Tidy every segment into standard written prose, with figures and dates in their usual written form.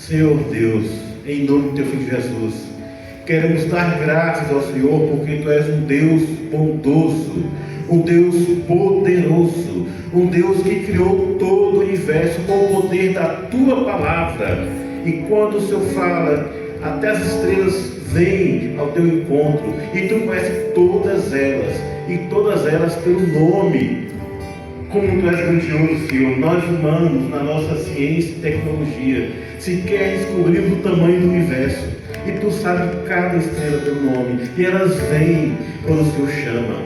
Senhor Deus, em nome do Teu Filho Jesus, queremos dar graças ao Senhor, porque Tu és um Deus bondoso, um Deus poderoso, um Deus que criou todo o universo com o poder da Tua palavra. E quando o Senhor fala, até as estrelas vêm ao Teu encontro, e Tu conheces todas elas, e todas elas pelo nome. Como Tu és grandioso, Senhor, nós humanos, na nossa ciência e tecnologia, sequer descobrimos o tamanho do universo, e Tu sabes cada estrela pelo nome, e elas vêm quando o Senhor chama.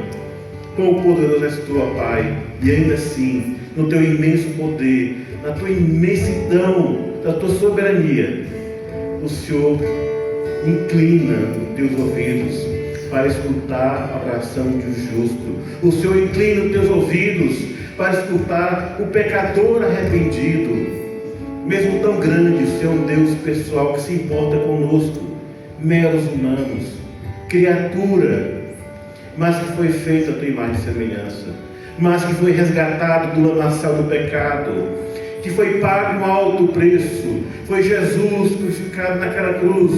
Quão poderoso és Tu, ó Pai, e ainda assim, no Teu imenso poder, na Tua imensidão, da Tua soberania, o Senhor inclina os Teus ouvidos para escutar a oração de um justo. O Senhor inclina os Teus ouvidos para escutar o pecador arrependido. Mesmo tão grande, o Senhor é um Deus pessoal que se importa conosco, meros humanos, criatura, mas que foi feita a Tua imagem e semelhança, mas que foi resgatado do lamaçal do pecado, que foi pago um alto preço. Foi Jesus crucificado naquela cruz,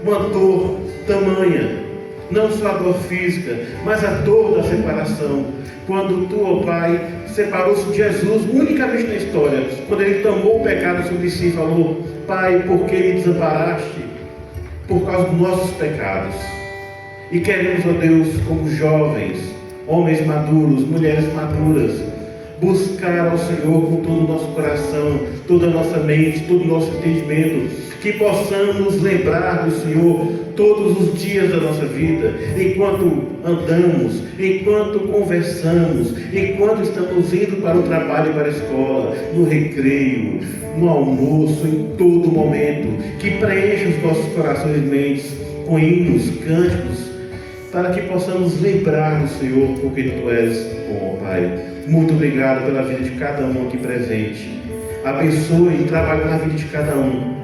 uma dor tamanha, não só a dor física, mas a dor da separação. Quando Tu, ó Pai, separou-se de Jesus unicamente na história, quando Ele tomou o pecado sobre si e falou: Pai, por que me desamparaste? Por causa dos nossos pecados. E queremos, ó Deus, como jovens, homens maduros, mulheres maduras, buscar ao Senhor com todo o nosso coração, toda a nossa mente, todo o nosso entendimento, que possamos lembrar do Senhor todos os dias da nossa vida, enquanto andamos, enquanto conversamos, enquanto estamos indo para o trabalho e para a escola, no recreio, no almoço, em todo momento, que preencha os nossos corações e mentes com hinos, cânticos, para que possamos lembrar do Senhor, porque Tu és bom, Pai. Muito obrigado pela vida de cada um aqui presente. Abençoe e trabalhe na vida de cada um.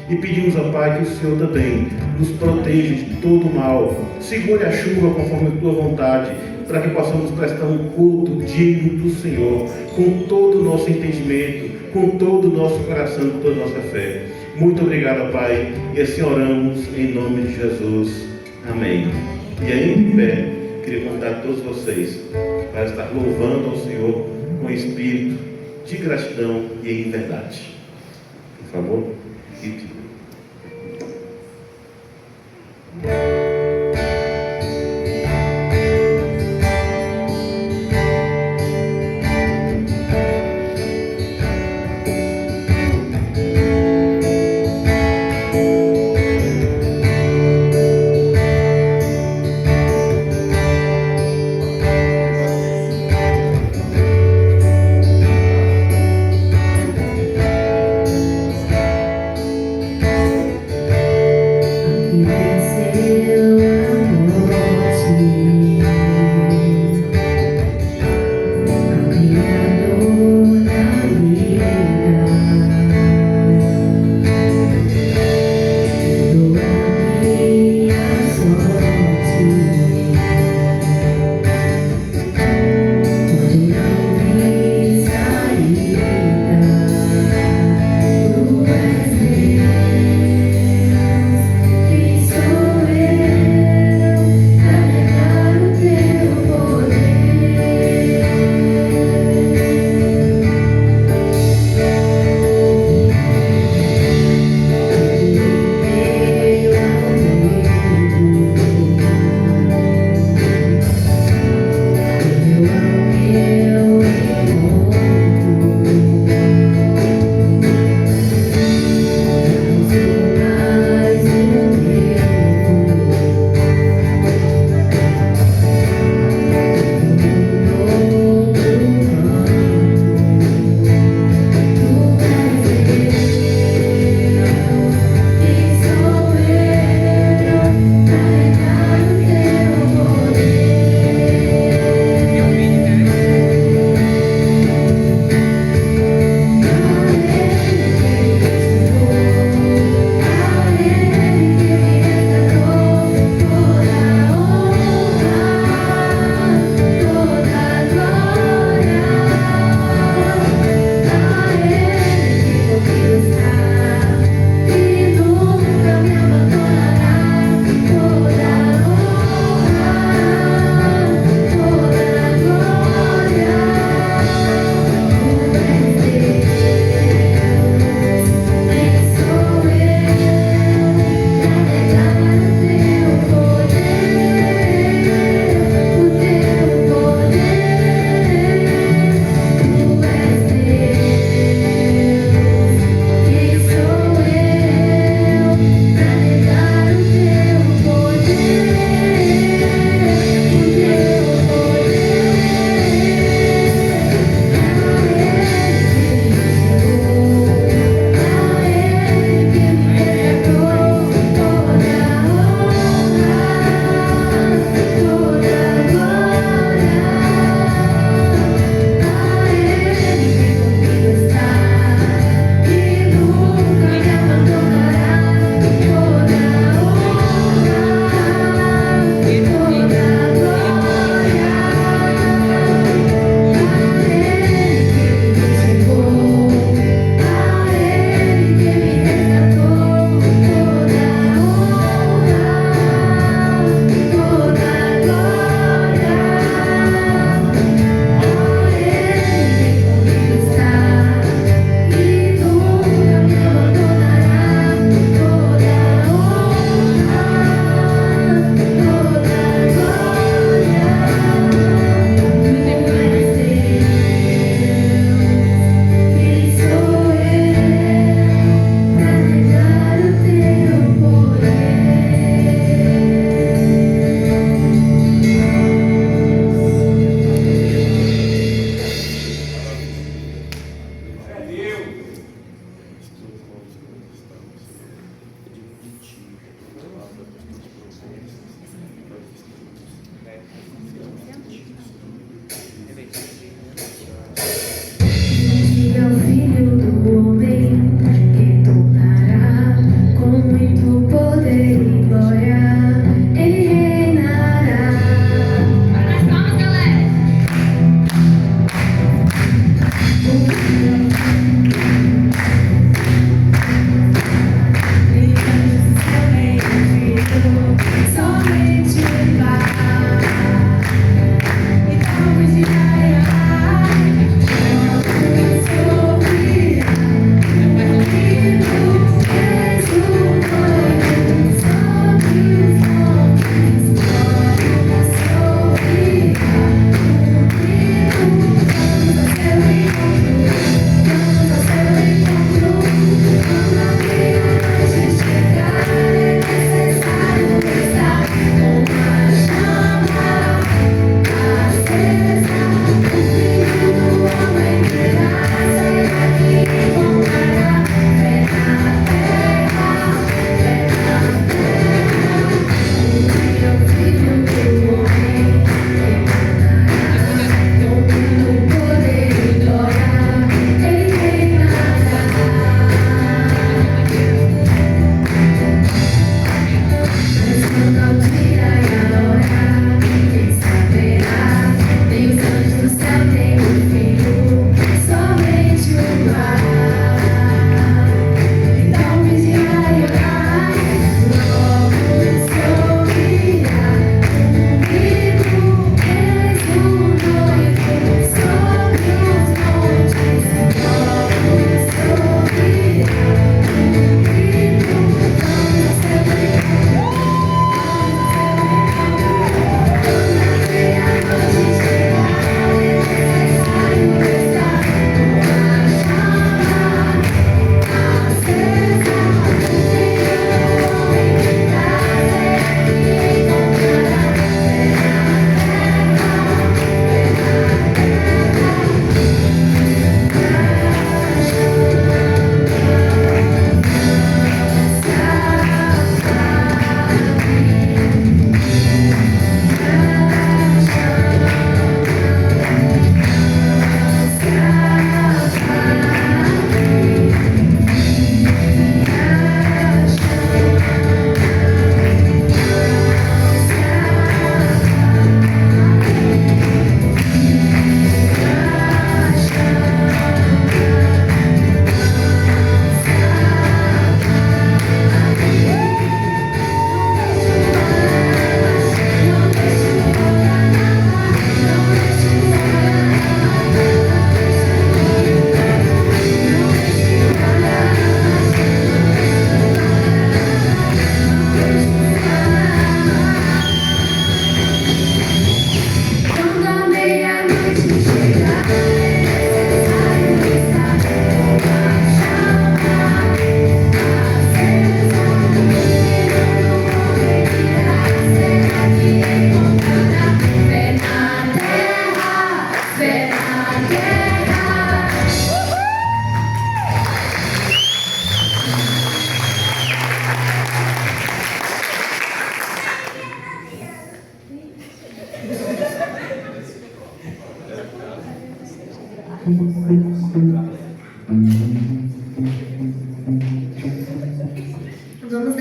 E pedimos ao Pai que o Senhor também nos proteja de todo mal. Segure a chuva conforme a Tua vontade, para que possamos prestar um culto digno do Senhor, com todo o nosso entendimento, com todo o nosso coração, com toda a nossa fé. Muito obrigado, Pai. E assim oramos em nome de Jesus. Amém. E aí, em pé, queria convidar todos vocês para estar louvando ao Senhor com espírito de gratidão e em verdade. Por favor, fique.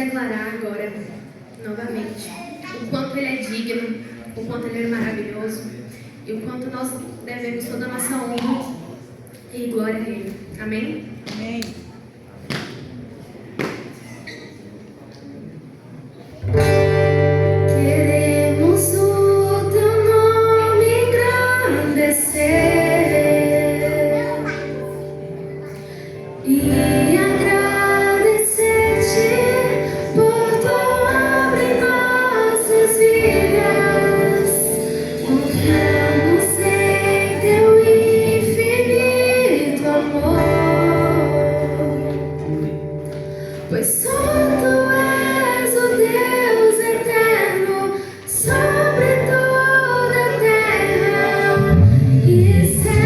declarar agora, novamente, o quanto Ele é digno, o quanto Ele é maravilhoso e o quanto nós devemos toda a nossa honra e glória a Ele. Amém? Amém. Queremos o Teu nome engrandecer e agradecer-te por Tua obra em nossas vidas. Confiamos em Teu infinito amor, pois só Tu és o Deus eterno sobre toda a terra e céu.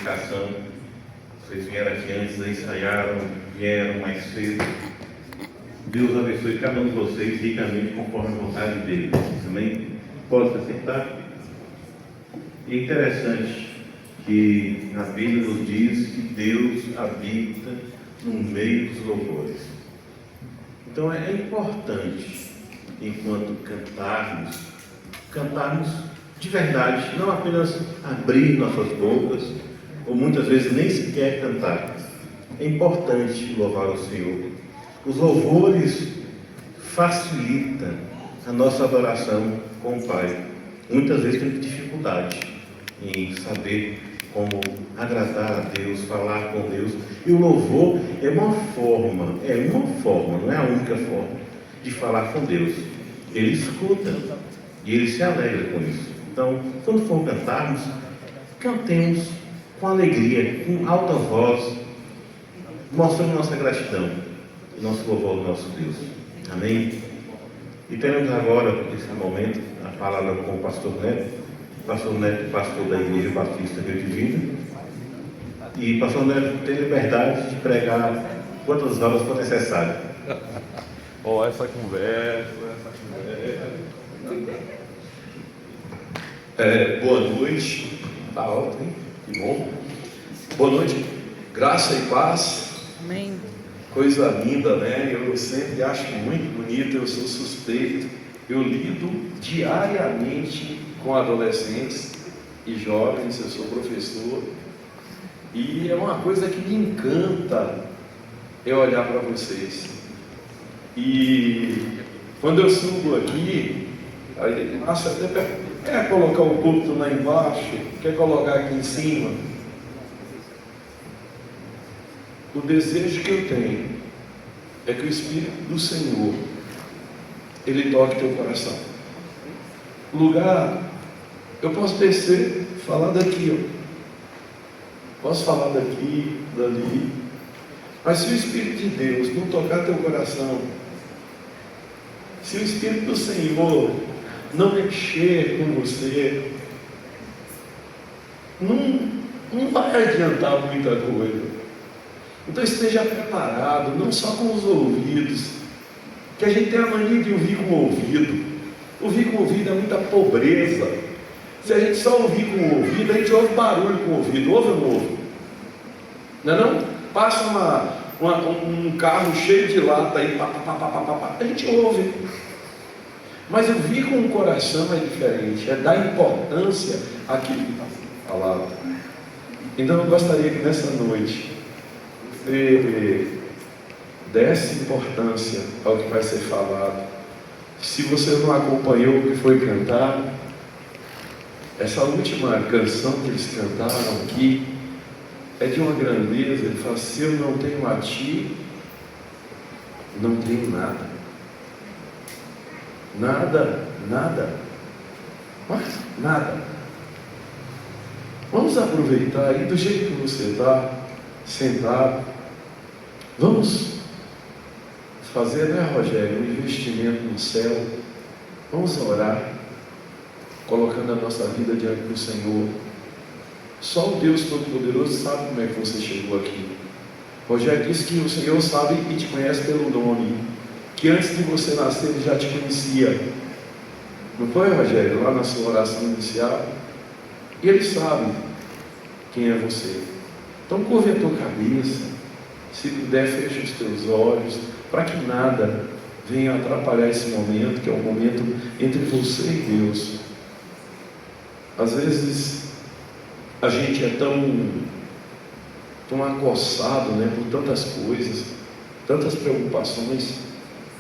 edificação. Vocês vieram aqui antes, ensaiaram, vieram mais cedo. Deus abençoe cada um de vocês ricamente conforme a vontade dele. Amém? Pode se sentar. E é interessante que a Bíblia nos diz que Deus habita no meio dos louvores. Então é importante, enquanto cantarmos de verdade, não apenas abrir nossas bocas, ou muitas vezes nem sequer cantar. É importante louvar o Senhor. Os louvores facilitam a nossa adoração com o Pai. Muitas vezes temos dificuldade em saber como agradar a Deus, falar com Deus. E o louvor é uma forma, não é a única forma de falar com Deus. Ele escuta e ele se alegra com isso. Então, quando for cantarmos, cantemos com alegria, com alta voz, mostrando nossa gratidão e nosso louvor ao nosso Deus. Amém? E teremos agora, nesse momento, a palavra com o pastor Neto. Pastor Neto, pastor da Igreja Batista Rio de Vida. E pastor Neto tem liberdade de pregar quantas horas for necessário. Essa conversa. Boa noite. Tá alto, hein? Que bom. Boa noite. Graça e paz. Amém. Coisa linda, né? Eu sempre acho muito bonito, eu sou suspeito. Eu lido diariamente com adolescentes e jovens, eu sou professor. E é uma coisa que me encanta eu olhar para vocês. E quando eu subo aqui, aí nossa, até quer colocar o púlpito lá embaixo, quer colocar aqui em cima. O desejo que eu tenho é que o Espírito do Senhor, ele toque teu coração. Lugar, eu posso descer, falar daqui, ó. Posso falar daqui, dali. Mas se o Espírito de Deus não tocar teu coração, se o Espírito do Senhor não mexer com você, não vai adiantar muita coisa. Então esteja preparado, não só com os ouvidos, que a gente tem a mania de ouvir com o ouvido. Ouvir com o ouvido é muita pobreza. Se a gente só ouvir com o ouvido, a gente ouve barulho com o ouvido. Ouve ou não ouve? Não é não? Passa um carro cheio de lata aí, a gente ouve. Mas ouvir com o coração é diferente, é dar importância àquilo que está falado. Então eu gostaria que nessa noite você desse importância ao que vai ser falado. Se você não acompanhou o que foi cantado, essa última canção que eles cantaram aqui é de uma grandeza. Ele fala: se eu não tenho a ti, não tenho nada. Nada. Mas nada. Vamos aproveitar aí do jeito que você está, sentado. Vamos fazer, né, Rogério, um investimento no céu. Vamos orar, colocando a nossa vida diante do Senhor. Só o Deus Todo-Poderoso sabe como é que você chegou aqui. Rogério disse que o Senhor sabe e te conhece pelo nome, que antes de você nascer Ele já te conhecia. Não foi, Rogério, lá na sua oração inicial? E Ele sabe quem é você. Então curve a tua cabeça, se puder fecha os teus olhos, para que nada venha atrapalhar esse momento, que é um momento entre você e Deus. Às vezes a gente é tão acossado, né, por tantas coisas, tantas preocupações,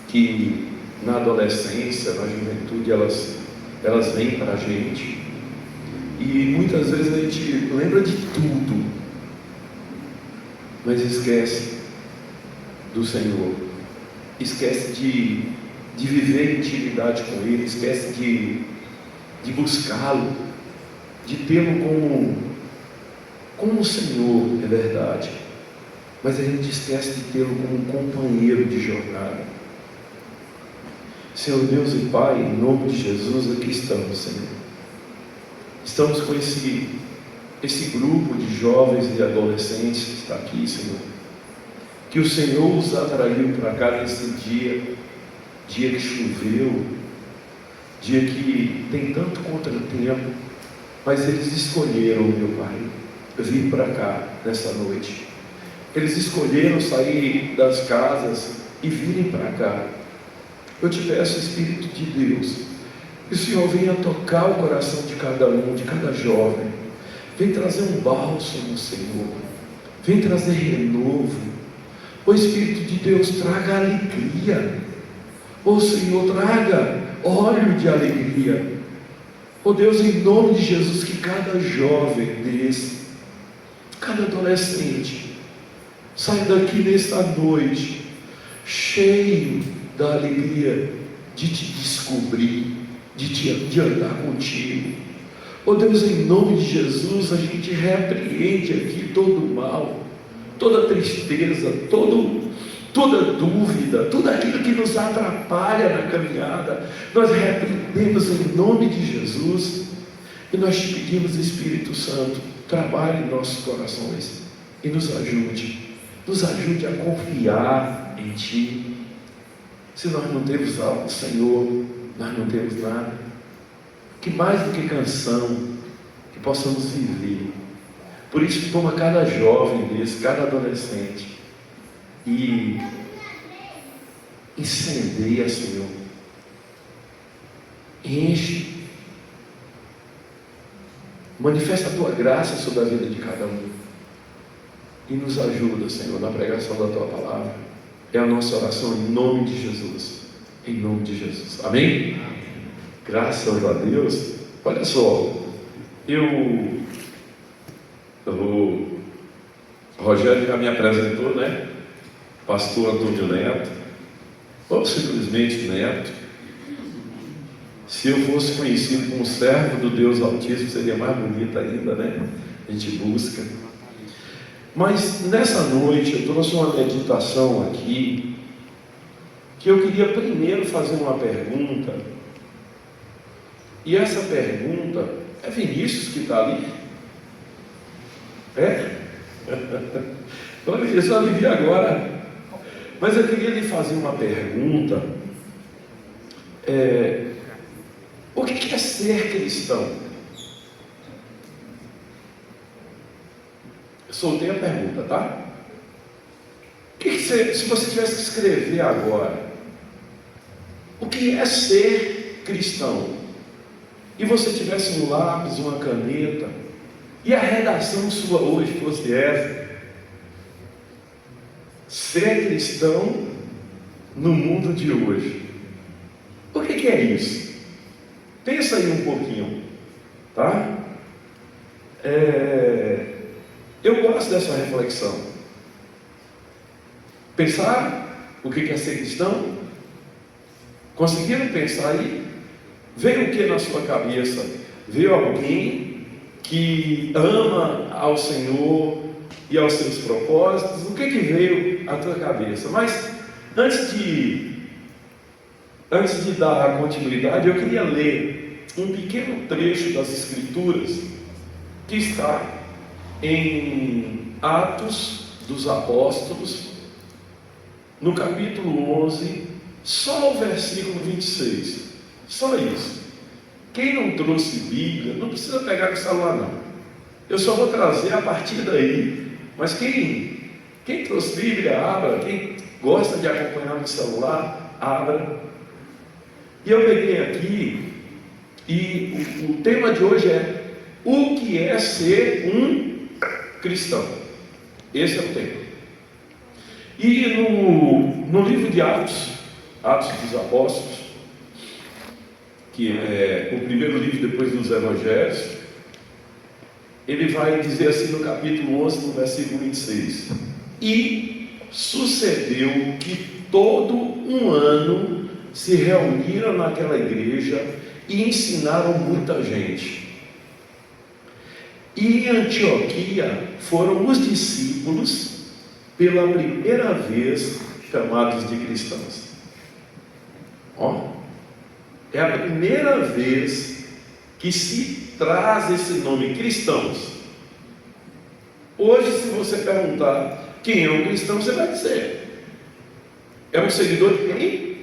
que na adolescência, na juventude, elas vêm para a gente, e muitas vezes a gente lembra de tudo, mas esquece do Senhor, esquece de viver intimidade com Ele, esquece de buscá-lo, de tê-lo como o Senhor, é verdade, mas a gente esquece de tê-lo como um companheiro de jornada. Senhor Deus e Pai, em nome de Jesus, aqui estamos, Senhor. Estamos com esse esse grupo de jovens e adolescentes que está aqui, Senhor, que o Senhor os atraiu para cá nesse dia que choveu, dia que tem tanto contratempo, mas eles escolheram, meu Pai, vir para cá nessa noite. Eles escolheram sair das casas e virem para cá. Eu te peço, Espírito de Deus, que o Senhor venha tocar o coração de cada um, de cada jovem. Vem trazer um bálsamo, Senhor. Vem trazer renovo. Ó Espírito de Deus, traga alegria. Ó Senhor, traga óleo de alegria. Ó Deus, em nome de Jesus, que cada jovem desse, cada adolescente, saia daqui nesta noite cheio da alegria de te descobrir, de andar contigo. Oh Deus, em nome de Jesus, a gente repreende aqui todo o mal, toda tristeza, toda dúvida, tudo aquilo que nos atrapalha na caminhada. Nós repreendemos em nome de Jesus e nós te pedimos, Espírito Santo, trabalhe em nossos corações e nos ajude a confiar em Ti. Se nós não temos algo, Senhor, nós não temos nada. Que mais do que canção, que possamos viver. Por isso, toma cada jovem desse, cada adolescente e incendeia, Senhor. Enche. Manifesta a Tua graça sobre a vida de cada um. E nos ajuda, Senhor, na pregação da Tua palavra. É a nossa oração em nome de Jesus. Em nome de Jesus. Amém? Graças a Deus. Olha só, o Rogério já me apresentou, né? Pastor Antônio Neto, ou simplesmente Neto. Se eu fosse conhecido como servo do Deus Altíssimo, seria mais bonito ainda, né? A gente busca. Mas nessa noite eu trouxe uma meditação aqui, que eu queria primeiro fazer uma pergunta. E essa pergunta, é Vinícius que está ali? É? Eu só lhe vi agora. Mas eu queria lhe fazer uma pergunta. O que é ser cristão? Eu soltei a pergunta, tá? Se você tivesse que escrever agora, o que é ser cristão? E você tivesse um lápis, uma caneta, e a redação sua hoje fosse essa: ser cristão no mundo de hoje. O que é isso? Pensa aí um pouquinho, tá? Eu gosto dessa reflexão. Pensar o que é ser cristão? Conseguiram pensar aí? Veio o que na sua cabeça? Veio alguém que ama ao Senhor e aos seus propósitos? O que veio à tua cabeça? Mas antes de dar a continuidade, eu queria ler um pequeno trecho das Escrituras que está em Atos dos Apóstolos, no capítulo 11, só o versículo 26. Só isso. Quem não trouxe Bíblia, não precisa pegar o celular não. Eu só vou trazer a partir daí. Mas quem trouxe Bíblia, abra. Quem gosta de acompanhar no celular, abra. E eu peguei aqui, e o tema de hoje é: o que é ser um cristão? Esse é o tema. E no livro de Atos dos Apóstolos, que é o primeiro livro depois dos Evangelhos, ele vai dizer assim no capítulo 11, no versículo 26: e sucedeu que todo um ano se reuniram naquela igreja e ensinaram muita gente. E em Antioquia foram os discípulos pela primeira vez chamados de cristãos. É a primeira vez que se traz esse nome, cristãos. Hoje, se você perguntar quem é um cristão, você vai dizer: é um seguidor de quem?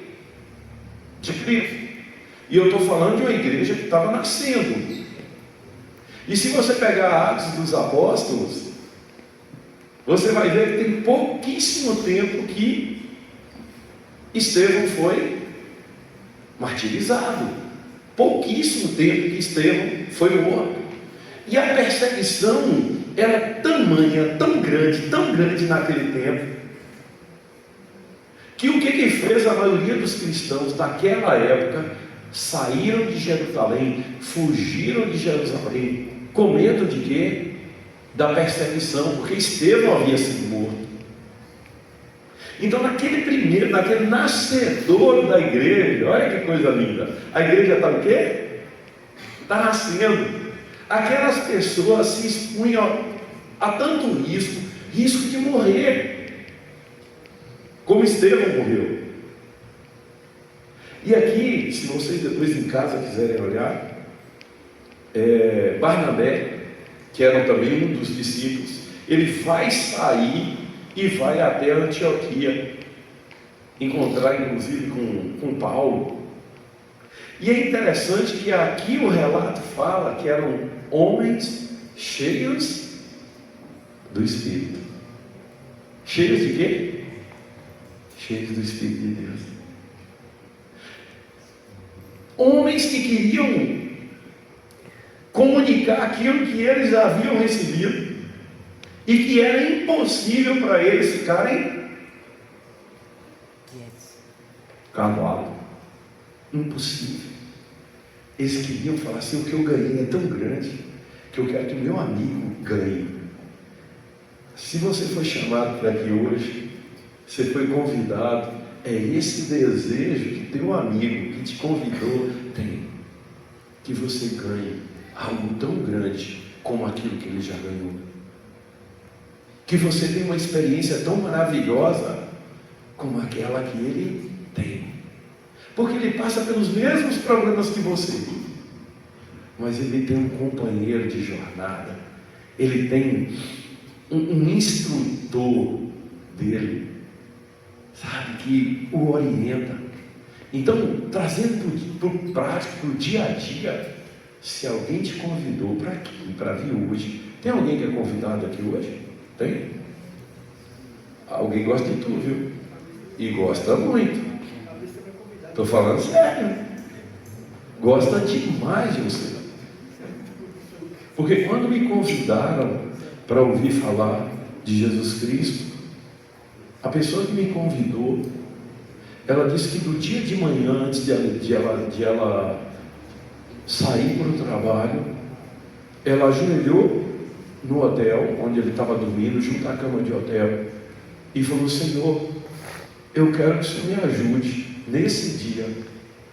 De Cristo. E eu estou falando de uma igreja que estava nascendo. E se você pegar Atos dos Apóstolos, você vai ver que tem pouquíssimo tempo que Estevão foi martirizado. Pouquíssimo tempo que Estevão foi morto. E a perseguição era tamanha, tão grande naquele tempo, que o que fez a maioria dos cristãos daquela época saíram de Jerusalém, fugiram de Jerusalém, com medo de quê? Da perseguição, porque Estevão havia sido morto. Então, naquele nascedor da igreja, olha que coisa linda, a igreja está o quê? Está nascendo. Aquelas pessoas se expunham a tanto risco de morrer, como Estevão morreu. E aqui, se vocês depois em casa quiserem olhar, Barnabé, que era também um dos discípulos, ele vai sair e vai até Antioquia, encontrar inclusive com Paulo. E é interessante que aqui o relato fala que eram homens cheios do Espírito. Cheios de quê? Cheios do Espírito de Deus. Homens que queriam comunicar aquilo que eles haviam recebido e que era impossível para eles ficarem calados. Impossível. Eles queriam falar assim: o que eu ganhei é tão grande que eu quero que o meu amigo ganhe. Se você foi chamado para aqui hoje, você foi convidado, é esse desejo que teu amigo que te convidou tem, que você ganhe algo tão grande como aquilo que ele já ganhou, que você tenha uma experiência tão maravilhosa como aquela que ele tem, porque ele passa pelos mesmos problemas que você, mas ele tem um companheiro de jornada, ele tem um instrutor dele, sabe, que o orienta. Então, trazendo para o prático, para o dia a dia, se alguém te convidou para aqui, para vir hoje, tem alguém que é convidado aqui hoje? Tem? Alguém gosta de tu, viu? E gosta muito. Estou falando sério. Gosta demais de você. Porque quando me convidaram para ouvir falar de Jesus Cristo, a pessoa que me convidou, ela disse que no dia de manhã, antes de ela sair para o trabalho, ela ajoelhou no hotel, onde ele estava dormindo, junto à cama de hotel, e falou: Senhor, eu quero que o Senhor me ajude, nesse dia,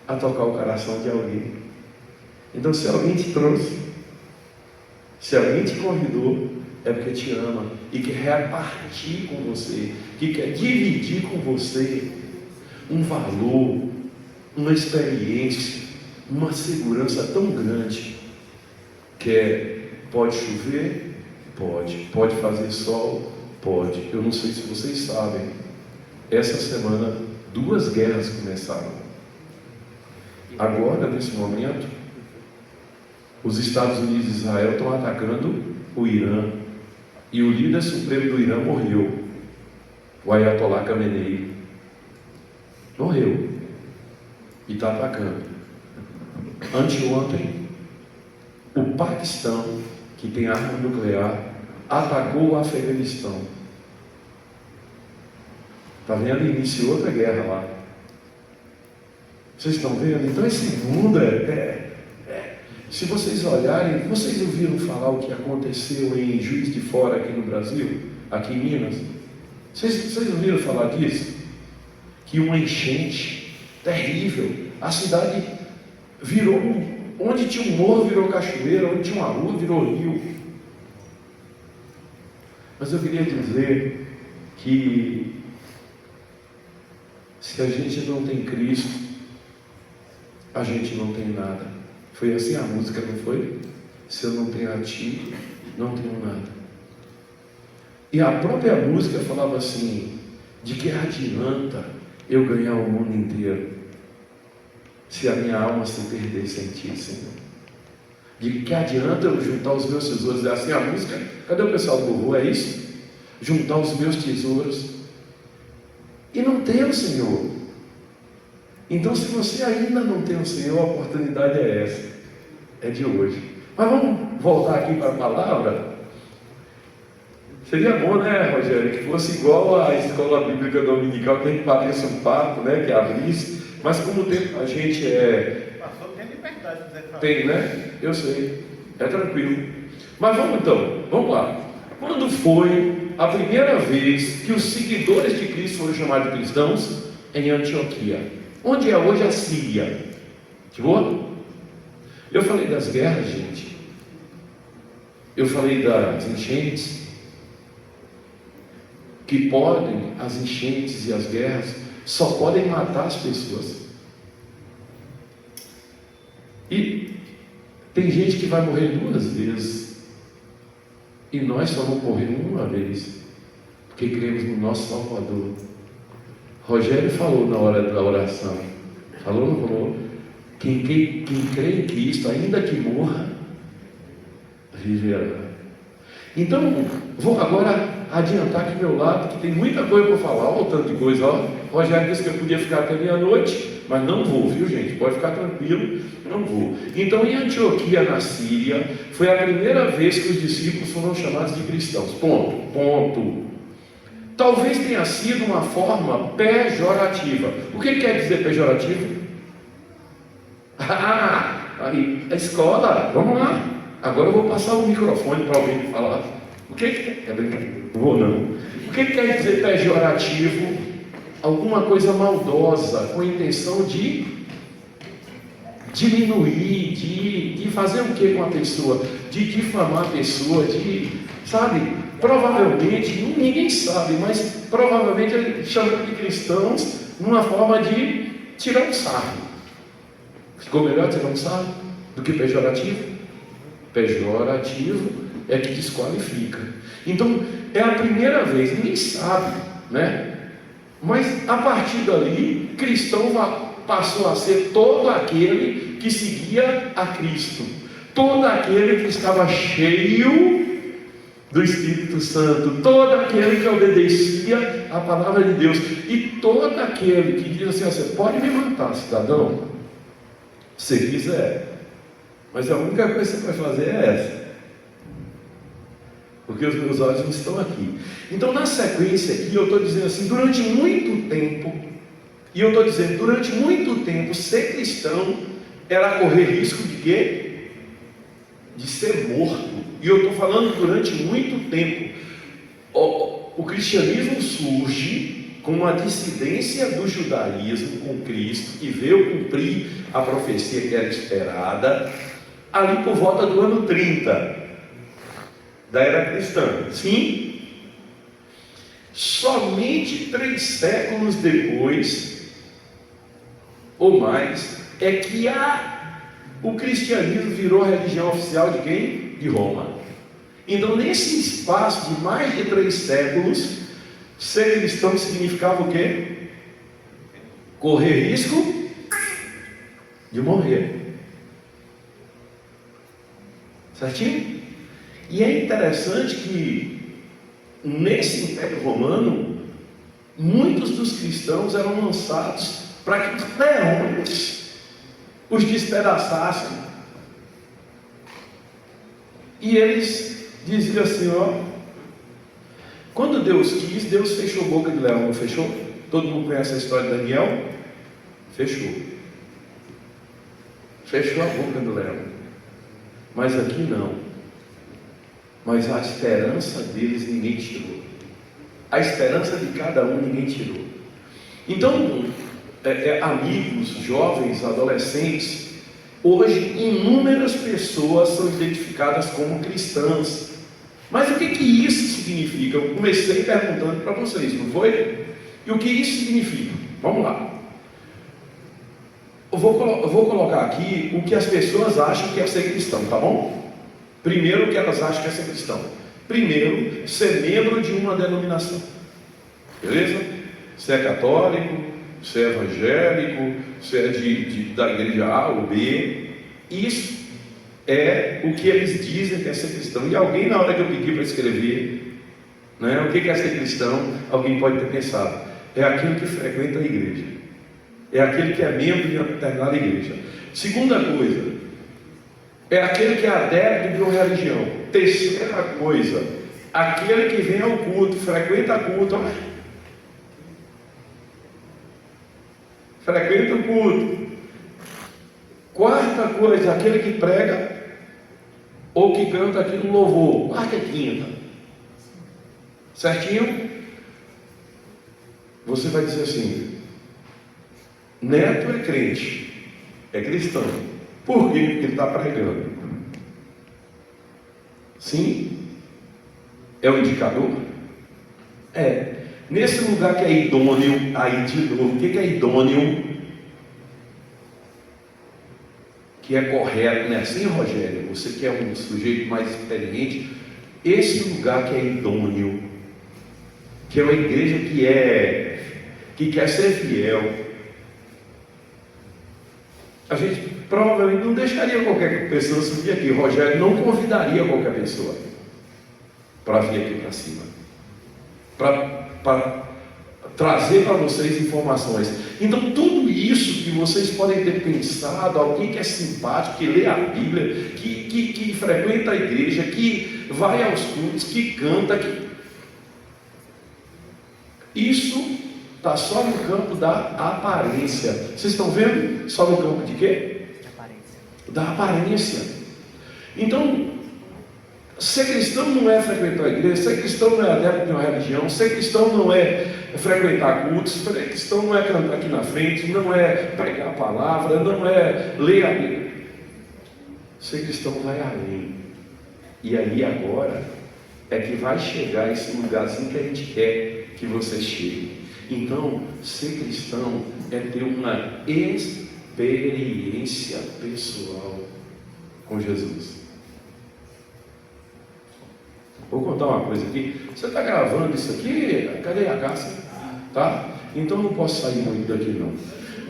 a tocar o coração de alguém. Então, se alguém te trouxe, se alguém te convidou, é porque te ama e quer repartir com você, que quer dividir com você um valor, uma experiência, uma segurança tão grande, que pode chover? Pode fazer sol? Pode. Eu não sei se vocês sabem, essa semana 2 guerras começaram. Agora, nesse momento, os Estados Unidos e Israel estão atacando o Irã, e o líder supremo do Irã morreu, o Ayatollah Khamenei morreu e está atacando. Anteontem, o Paquistão, que tem arma nuclear, atacou o Afeganistão. Está vendo? Iniciou outra guerra lá. Vocês estão vendo? Então esse mundo se vocês olharem, vocês ouviram falar o que aconteceu em Juiz de Fora aqui no Brasil, aqui em Minas? Vocês ouviram falar disso? Que uma enchente terrível, a cidade virou, onde tinha um morro virou cachoeira, onde tinha uma rua virou rio. Mas eu queria dizer que se a gente não tem Cristo, a gente não tem nada. Foi assim a música, não foi? Se eu não tenho a ti, não tenho nada. E a própria música falava assim: de que adianta eu ganhar o mundo inteiro se a minha alma se perder sem ti, Senhor? De que adianta eu juntar os meus tesouros? É assim a música? Cadê o pessoal do louvor? É isso? Juntar os meus tesouros e não ter o Senhor. Então, se você ainda não tem o Senhor, a oportunidade é essa, é de hoje. Mas vamos voltar aqui para a palavra. Seria bom, né, Rogério, que fosse igual à escola bíblica dominical, que a gente batesse um papo, né, que abrisse. Mas como a gente Pastor, tem liberdade de dizer. Tem, né? Eu sei. É tranquilo. Mas vamos lá. Quando foi a primeira vez que os seguidores de Cristo foram chamados de cristãos? Em Antioquia. Onde é hoje a Síria? De boa? Eu falei das guerras, gente. Eu falei das enchentes. Que as enchentes e as guerras só podem matar as pessoas. E tem gente que vai morrer 2 vezes. E nós só vamos morrer uma vez, porque cremos no nosso Salvador. Rogério falou na hora da oração. Falou ou não falou? Quem crê em Cristo, ainda que morra, viverá. Então, vou agora adiantar aqui meu lado, que tem muita coisa para falar. Olha o tanto de coisa, ó. Rogério disse que eu podia ficar até meia-noite, mas não vou, viu, gente? Pode ficar tranquilo, não vou. Então, em Antioquia, na Síria, foi a primeira vez que os discípulos foram chamados de cristãos. Ponto. Talvez tenha sido uma forma pejorativa. O que quer dizer pejorativo? Aí, a escola, vamos lá. Agora eu vou passar o microfone para alguém falar. O que é brincadeira? Não vou não. O que quer dizer pejorativo? Alguma coisa maldosa, com a intenção de diminuir, de fazer o que com a pessoa? De difamar a pessoa, sabe? Provavelmente, ninguém sabe, mas provavelmente ele chama de cristãos numa forma de tirar um sarro. Ficou melhor tirar um sarro do que pejorativo? Pejorativo é que desqualifica. Então, é a primeira vez, ninguém sabe, né? Mas a partir dali, cristão passou a ser todo aquele que seguia a Cristo, todo aquele que estava cheio do Espírito Santo, todo aquele que obedecia a palavra de Deus, e todo aquele que diz assim: você pode me matar, cidadão, se quiser, mas a única coisa que você vai fazer é essa, porque os meus olhos não estão aqui. Então, na sequência aqui, eu estou dizendo assim, durante muito tempo, e eu estou dizendo, durante muito tempo, ser cristão era correr risco de quê? De ser morto. E eu estou falando durante muito tempo. O cristianismo surge com uma dissidência do judaísmo com Cristo, que veio cumprir a profecia que era esperada, ali por volta do ano 30 da era cristã. Sim, somente 3 séculos depois, ou mais, é que o cristianismo virou a religião oficial de quem? De Roma. Então, nesse espaço de mais de 3 séculos, ser cristão significava o quê? Correr risco de morrer. Certinho? E é interessante que nesse Império Romano, muitos dos cristãos eram lançados para que os leões os despedaçassem. E eles diziam assim: ó, quando Deus quis, Deus fechou a boca de leão, não fechou? Todo mundo conhece a história de Daniel? Fechou a boca do leão. Mas aqui não. Mas a esperança deles ninguém tirou. A esperança de cada um ninguém tirou. Então, amigos, jovens, adolescentes, hoje inúmeras pessoas são identificadas como cristãs. Mas o que isso significa? Eu comecei perguntando para vocês, não foi? E o que isso significa? Vamos lá. Eu vou colocar aqui o que as pessoas acham que é ser cristão, tá bom? Primeiro, o que elas acham que é ser cristão. Primeiro, ser membro de uma denominação. Beleza? Você é católico, você é evangélico, você é da igreja A ou B. Isso é o que eles dizem que é ser cristão. E alguém, na hora que eu pedi para escrever, né, o que é ser cristão, alguém pode ter pensado: é aquele que frequenta a igreja, é aquele que é membro de uma determinada igreja. Segunda coisa, é aquele que é adepto de uma religião. Terceira coisa, aquele que vem ao culto, frequenta culto. Frequenta o culto. Quarta coisa, aquele que prega ou que canta aqui no louvor. Quarta e quinta. Certinho? Você vai dizer assim: Neto é crente, é cristão. Por quê? Porque ele está pregando. Sim? É um indicador? É. Nesse lugar que é idôneo, aí de novo, o que é idôneo? Que é correto, não é assim, Rogério? Você que é um sujeito mais experiente, esse lugar que é idôneo, que é uma igreja que quer ser fiel, a gente provavelmente não deixaria qualquer pessoa subir aqui. Rogério não convidaria qualquer pessoa para vir aqui para cima, para trazer para vocês informações. Então tudo isso que vocês podem ter pensado, alguém que é simpático, que lê a Bíblia, que frequenta a igreja, que vai aos cultos, que canta, isso está só no campo da aparência. Vocês estão vendo? Só no campo de quê? Da aparência. Então, ser cristão não é frequentar a igreja, ser cristão não é adepto de uma religião, ser cristão não é frequentar cultos, ser cristão não é cantar aqui na frente, não é pregar a palavra, não é ler a Bíblia. Ser cristão vai além. E aí agora é que vai chegar esse lugarzinho que a gente quer que você chegue. Então, ser cristão é ter uma experiência pessoal com Jesus. Vou contar uma coisa aqui. Você está gravando isso aqui? Cadê a Cássia? Tá? Então não posso sair muito daqui não.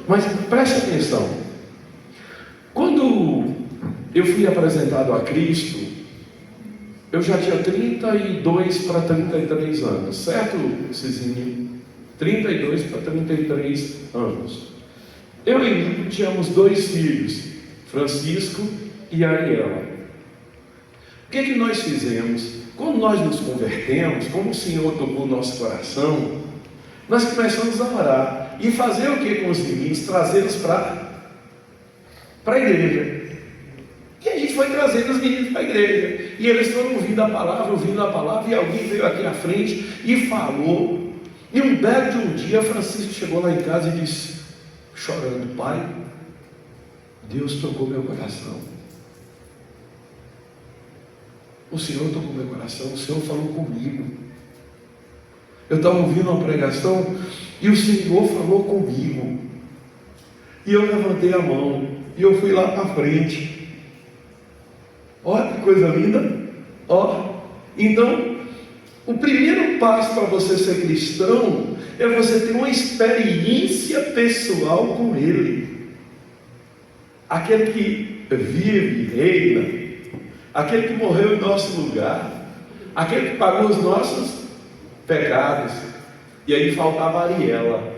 Mas preste atenção. Quando eu fui apresentado a Cristo, eu já tinha 32 para 33 anos, certo, Cizinho? 32 para 33 anos. Eu e Lino tínhamos 2 filhos, Francisco e Ariela. O que nós fizemos? Quando nós nos convertemos, como o Senhor tocou o nosso coração, nós começamos a orar e fazer o que com os meninos? Trazê-los para a igreja. E a gente foi trazendo os meninos para a igreja. E eles foram ouvindo a palavra, e alguém veio aqui à frente e falou. E um belo de um dia, Francisco chegou lá em casa e disse, chorando: pai, Deus tocou meu coração. O Senhor tocou meu coração, o Senhor falou comigo. Eu estava ouvindo uma pregação e o Senhor falou comigo. E eu levantei a mão e eu fui lá para frente. Olha que coisa linda. Ó, então, o primeiro passo para você ser cristão é você ter uma experiência pessoal com Ele. Aquele que vive e reina, aquele que morreu em nosso lugar, aquele que pagou os nossos pecados. E aí faltava a Ariela.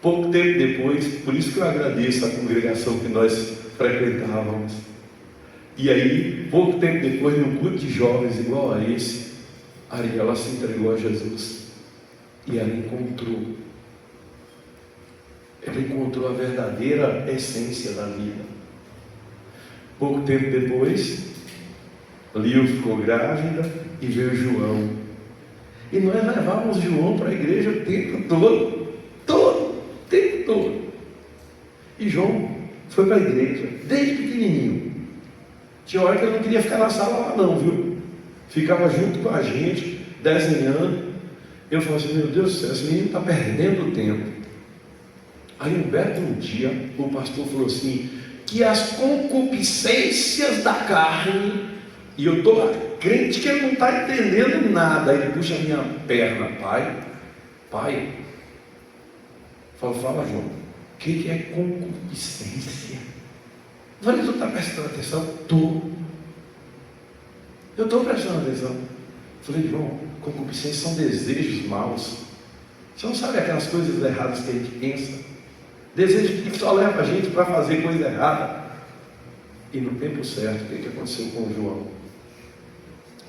Pouco tempo depois, por isso que eu agradeço a congregação que nós frequentávamos. E aí, pouco tempo depois, num culto de jovens igual a esse, a Ariela se entregou a Jesus. E ela encontrou a verdadeira essência da vida. Pouco tempo depois, Lio ficou grávida e veio João. E nós levávamos João para a igreja o tempo todo. E João foi para a igreja, desde pequenininho. Tinha hora que eu não queria ficar na sala lá não, viu? Ficava junto com a gente, desenhando. Eu falava assim, meu Deus do céu, esse menino está perdendo tempo. Aí um belo dia, o pastor falou assim, que as concupiscências da carne E eu estou crente que ele não está entendendo nada. Ele puxa a minha perna. Pai. Fala, João, o que é concupiscência? Eu falei, tu está prestando atenção? Eu estou prestando atenção. Eu falei, João, concupiscência são desejos maus. Você não sabe aquelas coisas erradas que a gente pensa? Desejo que só leva a gente para fazer coisa errada. E no tempo certo, o que aconteceu com o João?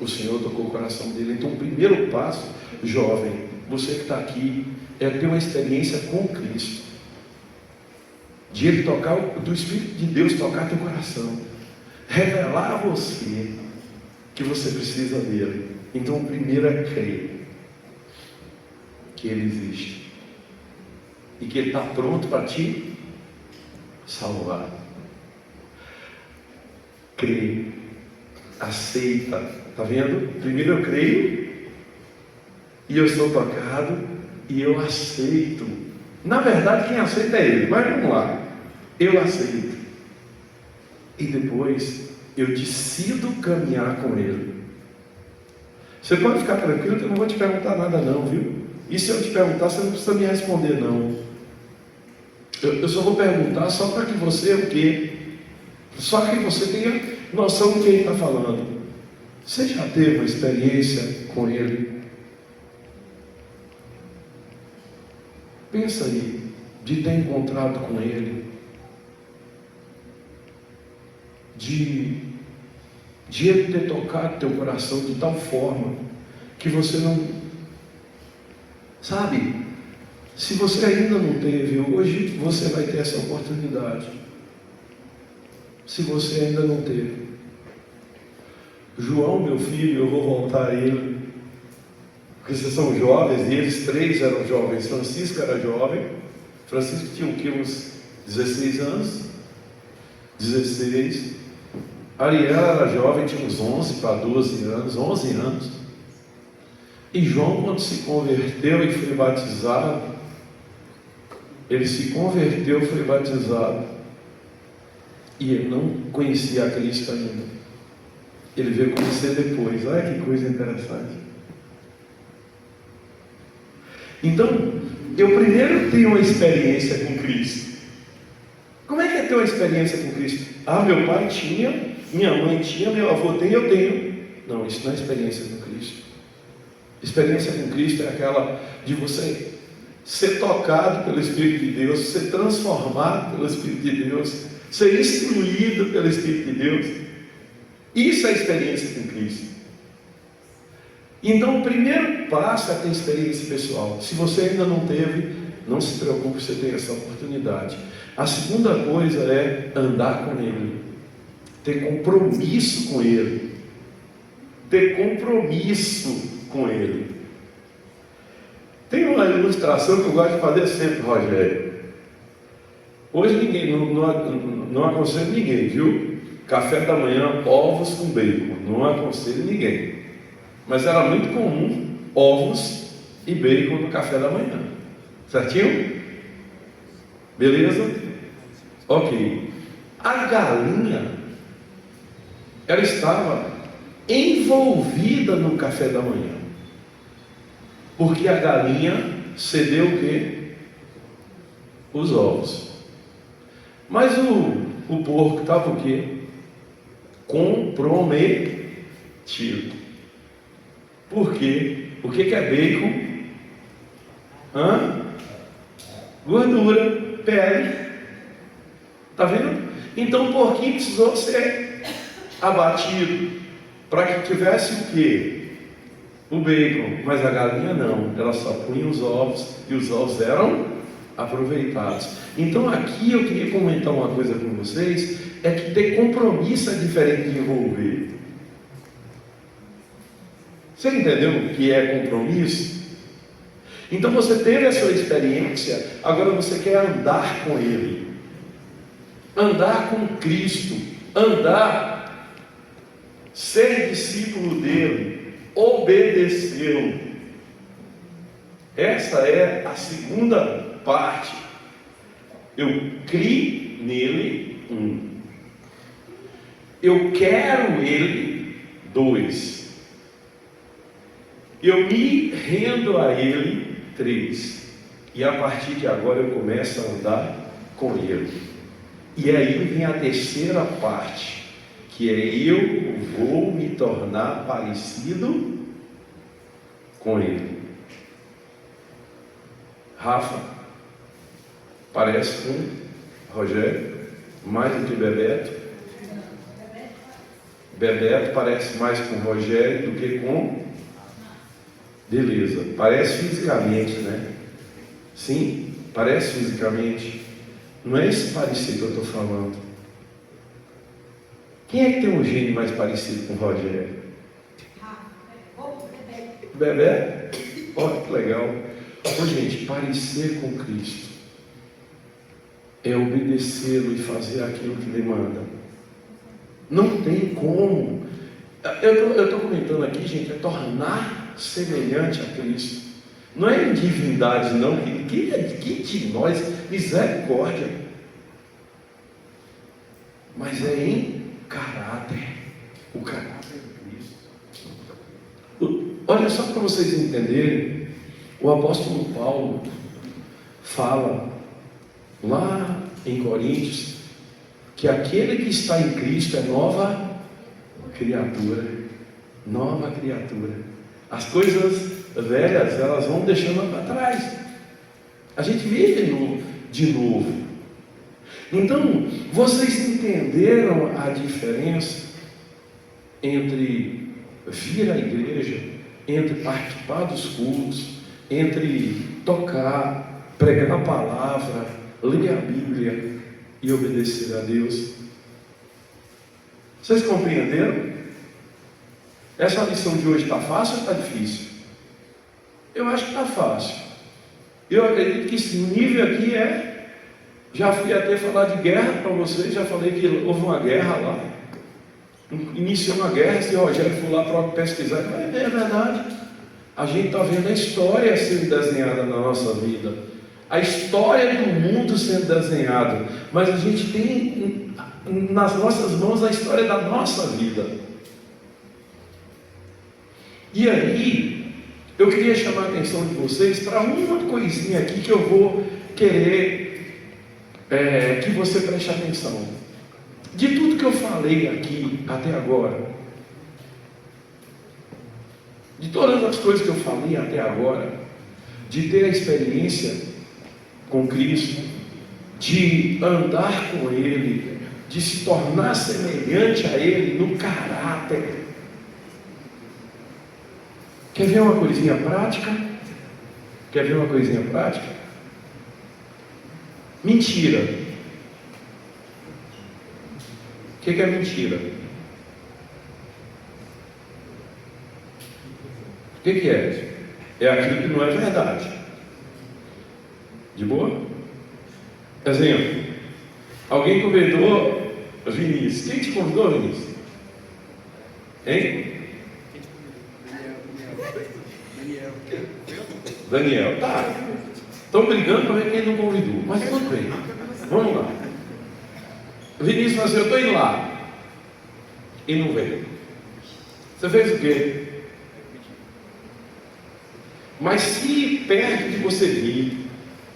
O Senhor tocou o coração dele. Então o primeiro passo, jovem, você que está aqui, é ter uma experiência com Cristo. De Ele tocar, do Espírito de Deus tocar teu coração. Revelar a você que você precisa dele. Então o primeiro é crer que Ele existe. E que Ele está pronto para te salvar. Crê, aceita, está vendo? Primeiro eu creio, e eu sou tocado, e eu aceito. Na verdade, quem aceita é Ele, mas vamos lá. Eu aceito, e depois eu decido caminhar com Ele. Você pode ficar tranquilo que eu não vou te perguntar nada não, viu? E se eu te perguntar, você não precisa me responder não. Eu só vou perguntar só para que você o quê? Só que você tenha noção do que ele está falando. Você já teve uma experiência com Ele? Pensa aí, de ter encontrado com Ele, de Ele ter tocado teu coração de tal forma que você não sabe. Se você ainda não teve, hoje você vai ter essa oportunidade. Se você ainda não teve. João, meu filho, eu vou voltar a ele, porque vocês são jovens, e eles três eram jovens. Francisco era jovem. Francisco tinha o que? Uns 16 anos? 16. Ariela era jovem, tinha uns 11 para 12 anos, 11 anos. E João, quando se converteu e foi batizado, ele se converteu, foi batizado, e ele não conhecia a Cristo ainda. Ele veio conhecer depois. Olha que coisa interessante. Então, eu primeiro tenho uma experiência com Cristo. Como é que é ter uma experiência com Cristo? Ah, meu pai tinha, minha mãe tinha, meu avô tem, eu tenho. Não, isso não é experiência com Cristo. Experiência com Cristo é aquela de você ser tocado pelo Espírito de Deus, ser transformado pelo Espírito de Deus, ser instruído pelo Espírito de Deus. Isso é experiência com Cristo. Então o primeiro passo é ter experiência pessoal. Se você ainda não teve, não se preocupe, você tem essa oportunidade. A segunda coisa é andar com Ele, ter compromisso com Ele, ter compromisso com Ele. Tem uma ilustração que eu gosto de fazer sempre, Rogério. Hoje ninguém, não aconselho ninguém, viu? Café da manhã, ovos com bacon. Não aconselho ninguém. Mas era muito comum ovos e bacon no café da manhã. Certinho? Beleza? Ok. A galinha, ela estava envolvida no café da manhã. Porque a galinha cedeu o quê? Os ovos. Mas o porco estava o quê? Comprometido. Por quê? O que é bacon? Gordura, pele. Está vendo? Então o porquinho precisou ser abatido para que tivesse o quê? O bacon. Mas a galinha não. Ela só punha os ovos e os ovos eram aproveitados. Então aqui eu queria comentar uma coisa com vocês, é que ter compromisso é diferente de envolver. Você entendeu o que é compromisso? Então você teve a sua experiência, agora você quer andar com Ele, andar com Cristo, andar, ser discípulo dele, obedecê-lo. Essa é a segunda parte. Eu criei nele, eu quero Ele, 2. Eu me rendo a Ele. 3. E a partir de agora eu começo a andar com Ele. E aí vem a terceira parte, que é: eu vou me tornar parecido com Ele. Rafa parece com Rogério mais do que Bebeto. Bebeto parece mais com Rogério do que com... Beleza, parece fisicamente, né? Sim, parece fisicamente. Não é esse parecido que eu estou falando. Quem é que tem um gene mais parecido com o Rogério? Bebê? Olha que legal. Ô, gente, parecer com Cristo é obedecê-lo e fazer aquilo que Ele manda. Não tem como. Eu estou comentando aqui, gente, é tornar semelhante a Cristo. Não é em divindade, não. Que de nós, misericórdia. Mas é em caráter. O caráter de Cristo. Olha só para vocês entenderem. O apóstolo Paulo fala lá em Coríntios que aquele que está em Cristo é nova criatura. Nova criatura. As coisas velhas, elas vão deixando para trás. A gente vive de novo. Então, vocês entenderam a diferença entre vir à igreja, entre participar dos cultos, entre tocar, pregar a palavra, ler a Bíblia e obedecer a Deus? Vocês compreenderam? Essa lição de hoje está fácil ou está difícil? Eu acho que está fácil. Eu acredito que sim. O nível aqui é... Já fui até falar de guerra para vocês, já falei que houve uma guerra lá. Iniciou uma guerra, se o Rogério for lá para pesquisar, vai ver, é verdade. A gente está vendo a história sendo desenhada na nossa vida. A história do mundo sendo desenhada. Mas a gente tem nas nossas mãos a história da nossa vida. E aí, eu queria chamar a atenção de vocês para uma coisinha aqui que eu vou querer que você preste atenção. De tudo que eu falei aqui até agora, de todas as coisas que eu falei até agora, de ter a experiência com Cristo, de andar com Ele, de se tornar semelhante a Ele no caráter. Quer ver uma coisinha prática? Quer ver uma coisinha prática? Mentira. O que é mentira? O que é? É aquilo que não é verdade. De boa? Exemplo. Alguém convidou Vinícius. Quem te convidou, Vinícius? Hein? Daniel. Tá. Estão brigando para ver quem não convidou. Mas tudo bem. Vamos lá. Vinícius falou assim: eu estou indo lá. E não veio. Você fez o quê? Mas se perto de você vir,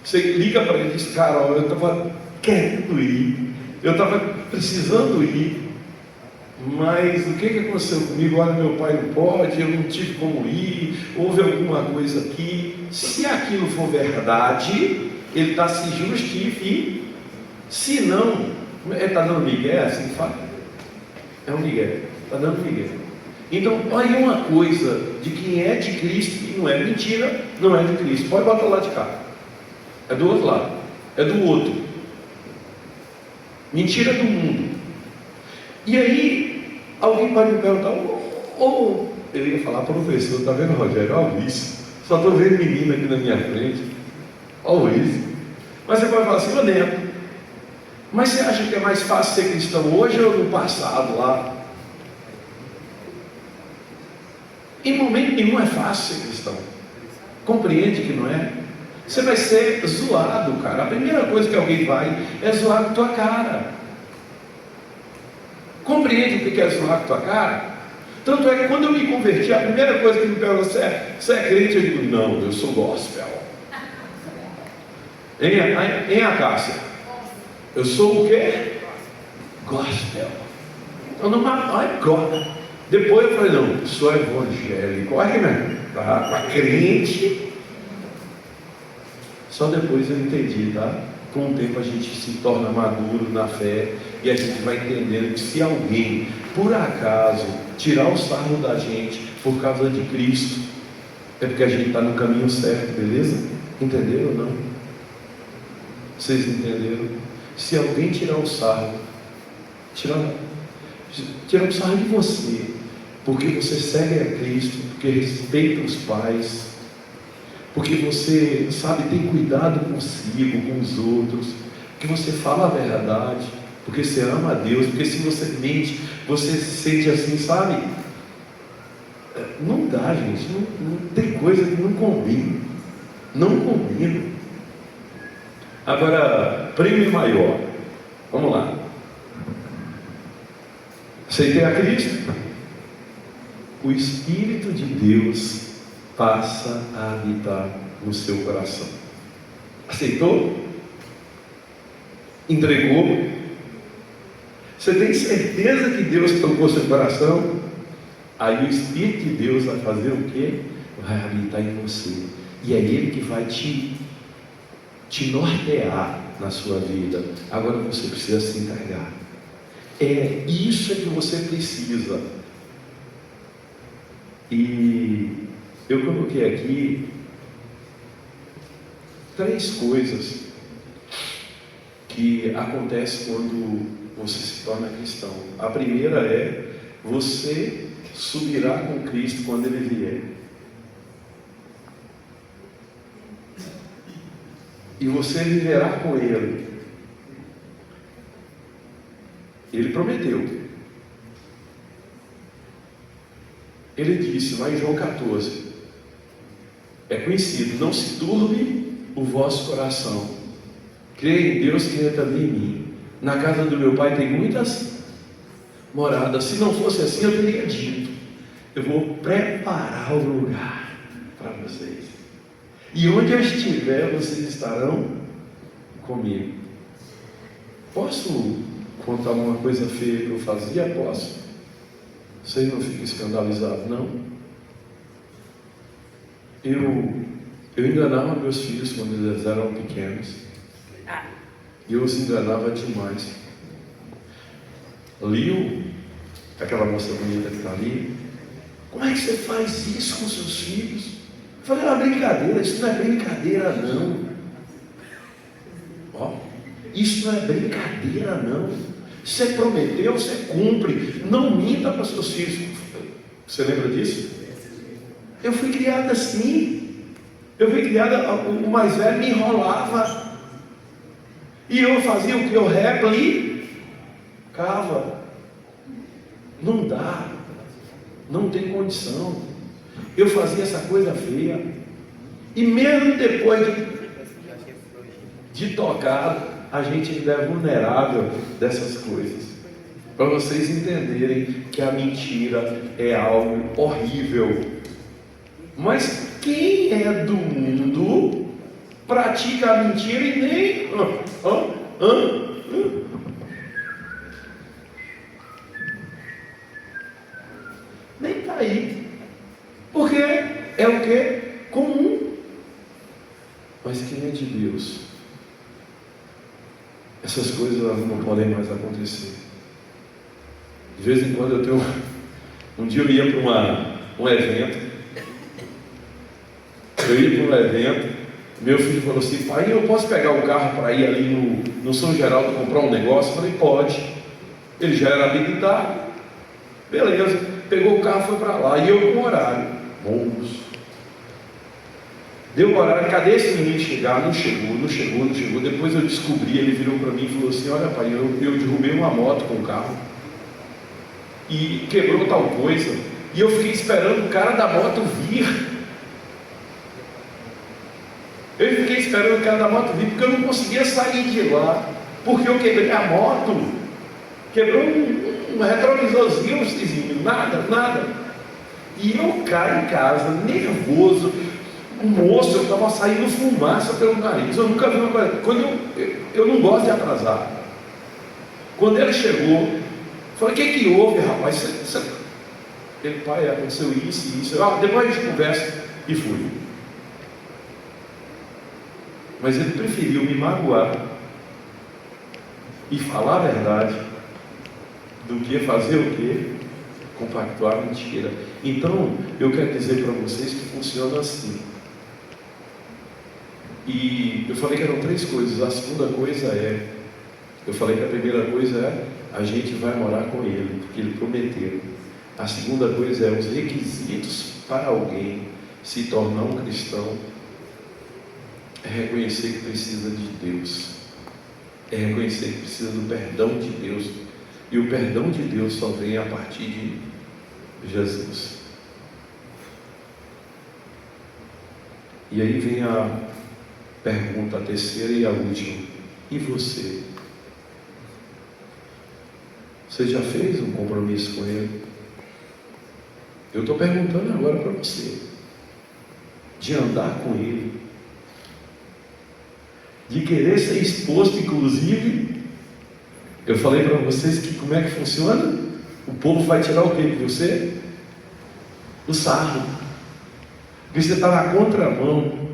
você liga para ele e diz: cara, eu estava querendo ir, eu estava precisando ir, mas o que aconteceu comigo? Olha, meu pai não pode, eu não tive como ir, houve alguma coisa aqui. Se aquilo for verdade, ele está se justificando. Se não, ele está dando migué, assim fala. É um migué, está dando migué. Então, olha uma coisa de quem é de Cristo e não é mentira, não é de Cristo. Pode botar lá de cá. É do outro lado. É do outro. Mentira do mundo. E aí, alguém pode me perguntar: eu ia falar, professor, está vendo, Rogério? Olha isso. Só estou vendo menino aqui na minha frente. Olha isso. Mas você pode falar assim: ô Neto, mas você acha que é mais fácil ser cristão hoje ou no passado lá? Em momento nenhum é fácil ser cristão. Compreende que não é? Você vai ser zoado, cara. A primeira coisa que alguém vai é zoar com a tua cara. Compreende o que é zoar com a tua cara? Tanto é que quando eu me converti, a primeira coisa que me perguntou, você é crente? Eu digo, não, eu sou gospel. Hein, Acácia? Eu sou o quê? Gospel. Então não agora. Depois eu falei, não, eu sou evangélico. Olha, né? Para crente. Só depois eu entendi, tá? Com o tempo a gente se torna maduro na fé e a gente vai entendendo que se alguém, por acaso, tirar o sarro da gente por causa de Cristo, é porque a gente está no caminho certo, beleza? Entenderam ou não? Vocês entenderam? Se alguém tirar o sarro, tirar o sarro de você, porque você segue a Cristo, porque respeita os pais, porque você, sabe, tem cuidado consigo, com os outros, porque você fala a verdade, porque você ama a Deus, porque se você mente, você se sente assim, sabe? Não dá, gente, não tem coisa que não combina, não combina. Agora, prêmio maior, vamos lá. Aceitei a Cristo, o Espírito de Deus passa a habitar no seu coração. Aceitou? Entregou? Você tem certeza que Deus tocou seu coração? Aí o Espírito de Deus vai fazer o quê? Vai habitar em você. E é Ele que vai te nortear na sua vida. Agora você precisa se entregar. É isso que você precisa. E eu coloquei aqui 3 coisas que acontecem quando você se torna cristão. A primeira é: você subirá com Cristo quando Ele vier. E você viverá com Ele. Ele prometeu. Ele disse lá em João 14, é conhecido: não se turbe o vosso coração, creia em Deus, creia também em mim. Na casa do meu pai tem muitas moradas. Se não fosse assim, eu teria dito: eu vou preparar o lugar para vocês, e onde eu estiver, vocês estarão comigo. Posso contar uma coisa feia que eu fazia? Posso. Vocês não ficam escandalizados, não? Eu enganava meus filhos quando eles eram pequenos. E eu os enganava demais. Liu, aquela moça bonita que está ali, como é que você faz isso com seus filhos? Eu falei: é uma brincadeira. Isso não é brincadeira, não. Ó, isso não é brincadeira, não. Você prometeu, você cumpre. Não minta para seus filhos. Você lembra disso? Eu fui criada assim. Eu fui criada, o mais velho me enrolava. E eu fazia o que? Eu replicava. Não dá. Não tem condição. Eu fazia essa coisa feia. E mesmo depois de tocado, a gente ainda é vulnerável dessas coisas. Para vocês entenderem que a mentira é algo horrível. Mas quem é do mundo pratica a mentira e nem... nem está aí. Porque é o que? Comum. Mas quem é de Deus, essas coisas não podem mais acontecer. De vez em quando eu tenho... Um dia eu ia para um evento. Meu filho falou assim: pai, eu posso pegar o carro para ir ali no São Geraldo comprar um negócio? Eu falei: pode. Ele já era habilitado. Beleza. Pegou o carro e foi para lá. E eu com o horário. Moço. Deu o horário, cadê esse menino chegar? Não chegou. Depois eu descobri, ele virou para mim e falou assim: olha pai, eu derrubei uma moto com o carro e quebrou tal coisa, e eu fiquei esperando o cara da moto vir. Porque eu não conseguia sair de lá, porque eu quebrei a moto. Quebrou um retrovisorzinho, um vizinho, nada. E eu caio em casa, nervoso. O moço, eu estava saindo fumaça pelo nariz. Eu nunca vi uma coisa. Eu não gosto de atrasar. Quando ele chegou, eu falei: o que houve, rapaz? Ele: pai, aconteceu isso e isso. Depois a gente conversa. E fui. Mas ele preferiu me magoar e falar a verdade do que fazer o quê? Compactuar a mentira. Então, eu quero dizer para vocês que funciona assim. E eu falei que eram 3 coisas. A segunda coisa eu falei que a primeira coisa é: a gente vai morar com ele, porque ele prometeu. A segunda coisa é: os requisitos para alguém se tornar um cristão é reconhecer que precisa de Deus, é reconhecer que precisa do perdão de Deus, e o perdão de Deus só vem a partir de Jesus. E aí vem a pergunta, a terceira e a última: e você? Você já fez um compromisso com Ele? Eu estou perguntando agora para você, de andar com Ele, de querer ser exposto, inclusive. Eu falei para vocês que como é que funciona? O povo vai tirar o que de você? O sarro, porque você está na contramão.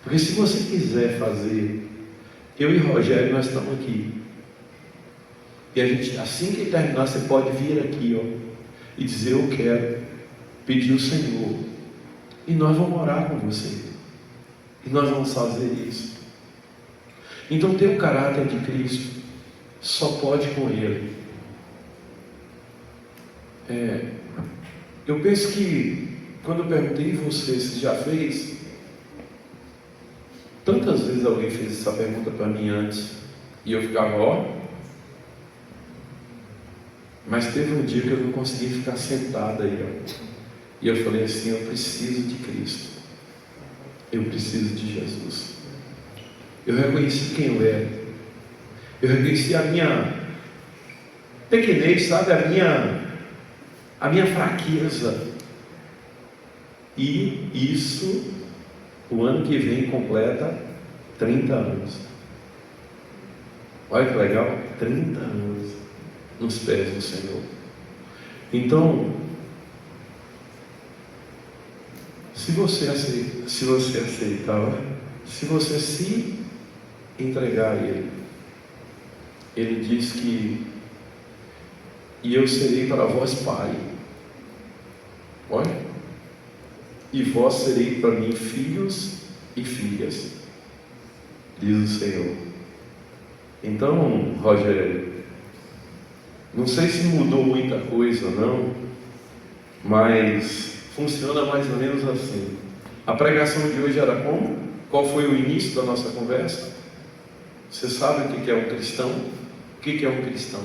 Porque se você quiser fazer, eu e Rogério, nós estamos aqui, e a gente, assim que terminar, você pode vir aqui, e dizer: eu quero pedir o Senhor, e nós vamos orar com você, e nós vamos fazer isso. Então, ter o caráter de Cristo só pode com Ele. Eu penso que quando eu perguntei a você se já fez, tantas vezes alguém fez essa pergunta para mim antes, e eu ficava mas teve um dia que eu não consegui ficar sentado aí, e eu falei assim: eu preciso de Cristo, eu preciso de Jesus. Eu reconheci quem eu era, eu reconheci a minha pequenez, sabe, a minha fraqueza, e isso, o ano que vem completa 30 anos. Olha que legal, 30 anos nos pés do Senhor. Então, se você aceitar, se você se entregar a Ele, Ele diz que: e eu serei para vós pai, olha, e vós serei para mim filhos e filhas, diz o Senhor. Então, Rogério, não sei se mudou muita coisa não, mas funciona mais ou menos assim. A pregação de hoje era como? Qual foi o início da nossa conversa? Você sabe o que é um cristão? O que é um cristão?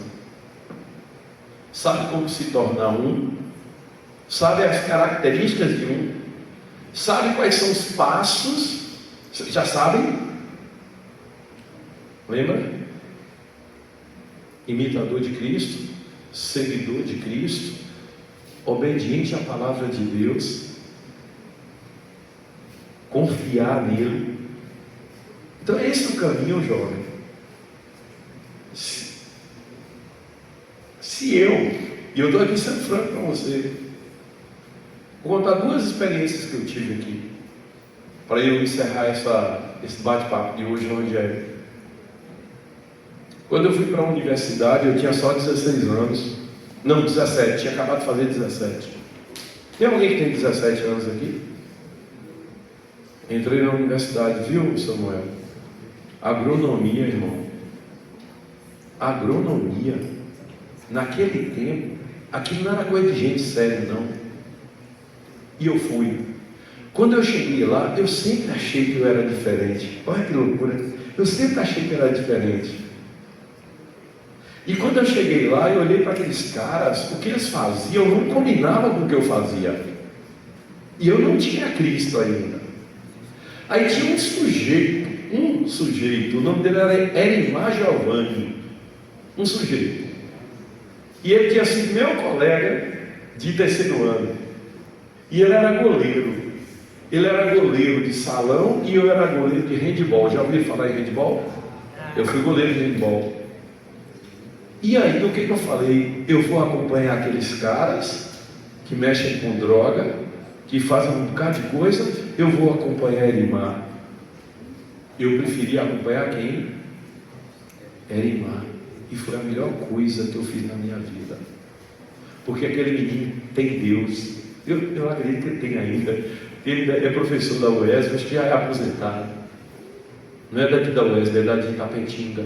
Sabe como se tornar um? Sabe as características de um? Sabe quais são os passos? Já sabem? Lembra? Imitador de Cristo, seguidor de Cristo, obediente à palavra de Deus, confiar nele. Então esse é o caminho, jovem. Se eu estou aqui sendo franco para você, vou contar 2 experiências que eu tive aqui, para eu encerrar esse bate-papo de hoje, Rogério. Quando eu fui para a universidade, eu tinha só 16 anos. Não, 17, tinha acabado de fazer 17. Tem alguém que tem 17 anos aqui? Entrei na universidade, viu, Samuel? Agronomia, irmão. Agronomia. Naquele tempo, aquilo não era coisa de gente séria, não. E eu fui. Quando eu cheguei lá, eu sempre achei que eu era diferente. Olha que loucura. Eu sempre achei que eu era diferente. E quando eu cheguei lá, eu olhei para aqueles caras, o que eles faziam não combinava com o que eu fazia. E eu não tinha Cristo ainda. Aí tinha um sujeito, o nome dele era Erimar Giovanni, um sujeito. E ele tinha sido meu colega de terceiro ano. E ele era goleiro. Ele era goleiro de salão e eu era goleiro de handball. Já ouviu falar em handball? Eu fui goleiro de handball. E aí, o que eu falei? Eu vou acompanhar aqueles caras que mexem com droga, que fazem um bocado de coisa. Eu vou acompanhar Elimar. Eu preferi acompanhar quem? Elimar. E foi a melhor coisa que eu fiz na minha vida. Porque aquele menino tem Deus. Eu acredito que ele tem ainda. Ele é professor da UES, mas que já é aposentado. Não é daqui da UES, é daqui de Itapetinga.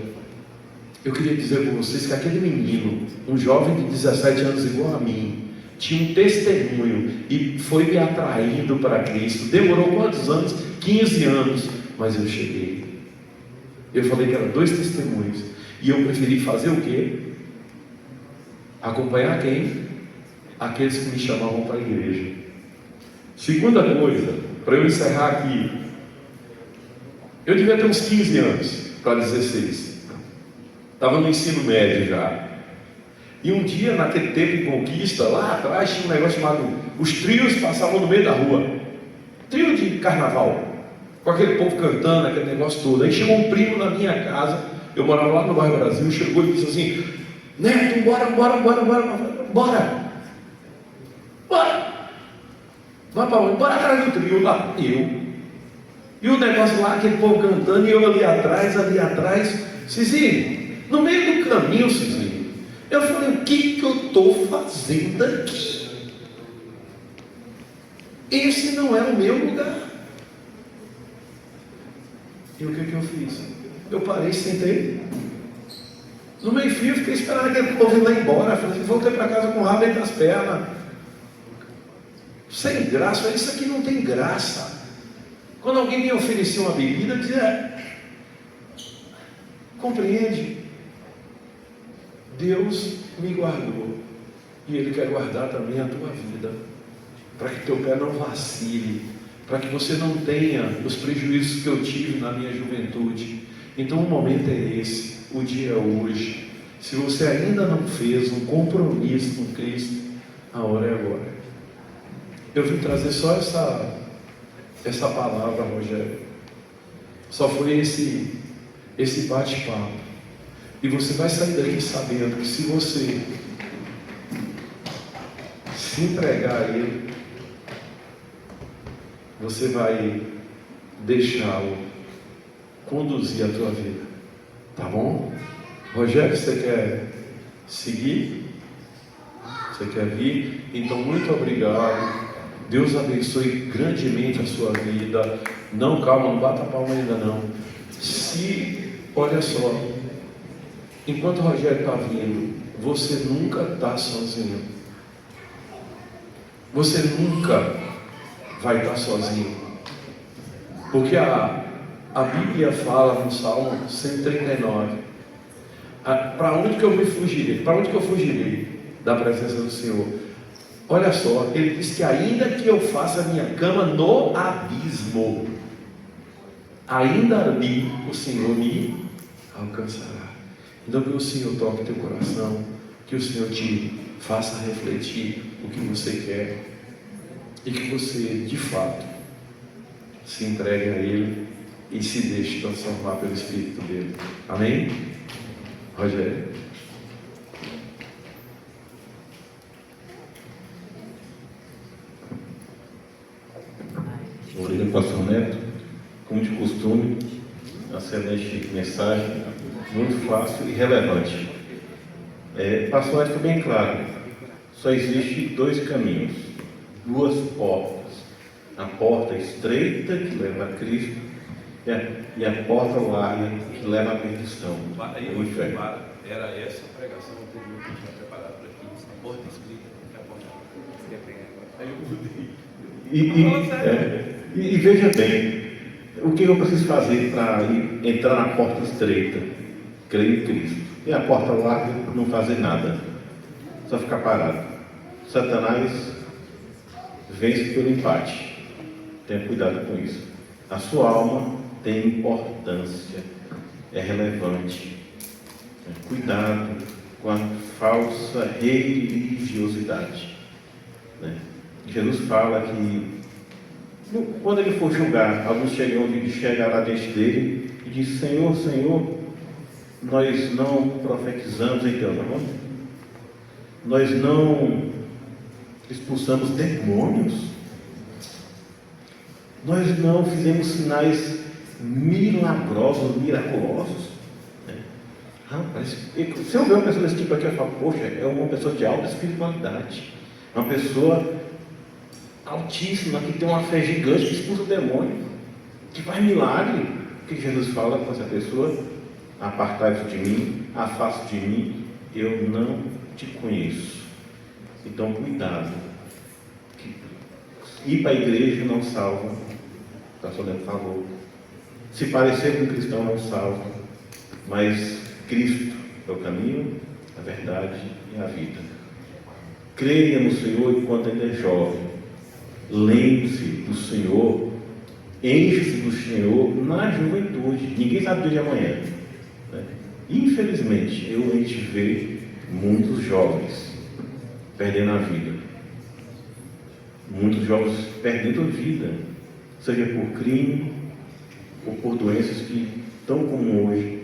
Eu queria dizer para vocês que aquele menino, um jovem de 17 anos igual a mim, tinha um testemunho e foi me atraindo para Cristo. Demorou quantos anos? 15 anos, mas eu cheguei. Eu falei que eram 2 testemunhos. E eu preferi fazer o quê? Acompanhar quem? Aqueles que me chamavam para a igreja. Segunda coisa, para eu encerrar aqui, eu devia ter uns 15 anos, para 16. Estava no ensino médio já. E um dia, naquele tempo de conquista, lá atrás tinha um negócio chamado, os trios passavam no meio da rua. Trio de carnaval, com aquele povo cantando, aquele negócio todo. Aí chegou um primo na minha casa, eu morava lá no bairro Brasil, chegou e disse assim: Neto, bora. Vai para onde? Bora atrás do trio lá. E o negócio lá, aquele povo cantando, e eu ali atrás, Cizinho, no meio do caminho, Cizinho, eu falei: o que eu estou fazendo aqui? Esse não é o meu lugar. E o que eu fiz? Eu parei, sentei. No meio-fio, fiquei esperando aquele povo ir lá embora. Falei: voltei para casa com o rabo entre as pernas. Sem graça, isso aqui não tem graça. Quando alguém me oferecia uma bebida, eu dizia: compreende? Deus me guardou e Ele quer guardar também a tua vida, para que teu pé não vacile, para que você não tenha os prejuízos que eu tive na minha juventude. Então o momento é esse, o dia é hoje. Se você ainda não fez um compromisso com Cristo, a hora é agora. Eu vim trazer só essa palavra, Rogério. Só foi esse bate-papo. E você vai sair daqui sabendo que se você se entregar a Ele, você vai deixá-lo conduzir a tua vida. Tá bom? Rogério, você quer seguir? Você quer vir? Então, muito obrigado. Deus abençoe grandemente a sua vida. Não, calma, não bata a palma ainda não. Olha só, enquanto o Rogério está vindo, você nunca está sozinho. Você nunca vai estar sozinho. Porque a Bíblia fala no Salmo 139, para onde que eu me fugirei? Para onde que eu fugirei da presença do Senhor? Olha só, ele diz que ainda que eu faça a minha cama no abismo, ainda ali o Senhor me alcançará. Então que o Senhor toque teu coração, que o Senhor te faça refletir o que você quer e que você de fato se entregue a Ele e se deixe transformar pelo Espírito dele. Amém? Rogério. Obrigado, pastor Neto. Como de costume, excelente mensagem, muito fácil e relevante. Pastor Neto foi bem claro. Só existe 2 caminhos, 2 portas. A porta estreita que leva a Cristo e a porta larga que leva à perdição, o inferno. Era essa a pregação anterior que eu tinha preparado para aqui. A porta estreita, a porta larga. Aí eu mudei. E veja bem, o que eu preciso fazer para entrar na porta estreita? Crer em Cristo. E a porta larga, não fazer nada, só ficar parado. Satanás vence pelo empate. Tenha cuidado com isso. A sua alma tem importância, é relevante. Cuidado com a falsa religiosidade. Jesus fala que quando ele for julgar, alguns chegarão diante dele e diz: Senhor, Senhor, nós não profetizamos em teu nome? Nós não expulsamos demônios? Nós não fizemos sinais milagrosos, miraculosos? Rapaz, se eu ver uma pessoa desse tipo aqui, eu falo: poxa, é uma pessoa de alta espiritualidade, uma pessoa altíssima, que tem uma fé gigante, que expulsa o demônio, que faz milagre. O que Jesus fala com essa pessoa? Apartai-vos de mim, afaste de mim, eu não te conheço. Então, cuidado. Ir para a igreja não salva. O pastor Leandro falou. Se parecer com um cristão não salva. Mas Cristo é o caminho, a verdade e a vida. Creia no Senhor enquanto ainda é jovem. Lembre-se do Senhor, enche-se do Senhor na juventude. Ninguém sabe do dia de amanhã. Infelizmente, a gente vê muitos jovens perdendo a vida. Muitos jovens perdendo a vida, seja por crime ou por doenças que tão comum hoje.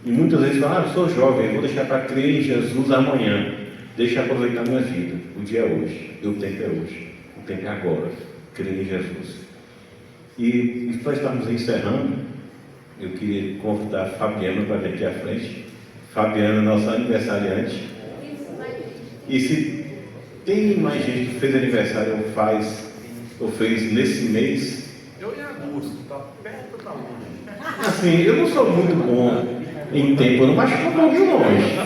E muitas vezes falam: eu sou jovem, eu vou deixar para crer em Jesus amanhã. Deixa eu aproveitar a minha vida. O dia é hoje, o tempo é hoje. O tempo é agora, crer em Jesus. E para estarmos encerrando, eu queria convidar a Fabiana para vir aqui à frente. Fabiana, nossa aniversariante. E se tem mais gente que fez aniversário ou fez nesse mês? Eu em agosto, tá perto ou tá longe? Assim, eu não sou muito bom em tempo, mas estou um pouquinho longe.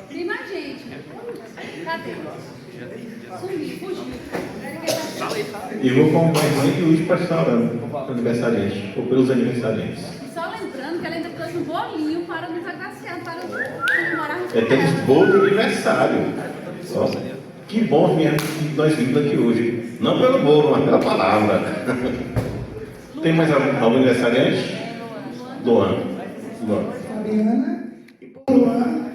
Tem mais gente. Cadê? Sumiu, fugiu. E vou com o mãe e o Luiz para estar orando para o aniversariante, ou pelos aniversariantes. E só lembrando que ela ainda trouxe um bolinho para nos agraciar, para comemorar no Temos bolo de aniversário. Ó, que bom que nós vimos aqui hoje. Não pelo bolo, mas pela palavra. Tem mais algum aniversariante? Luan. Fabiana e por Luan,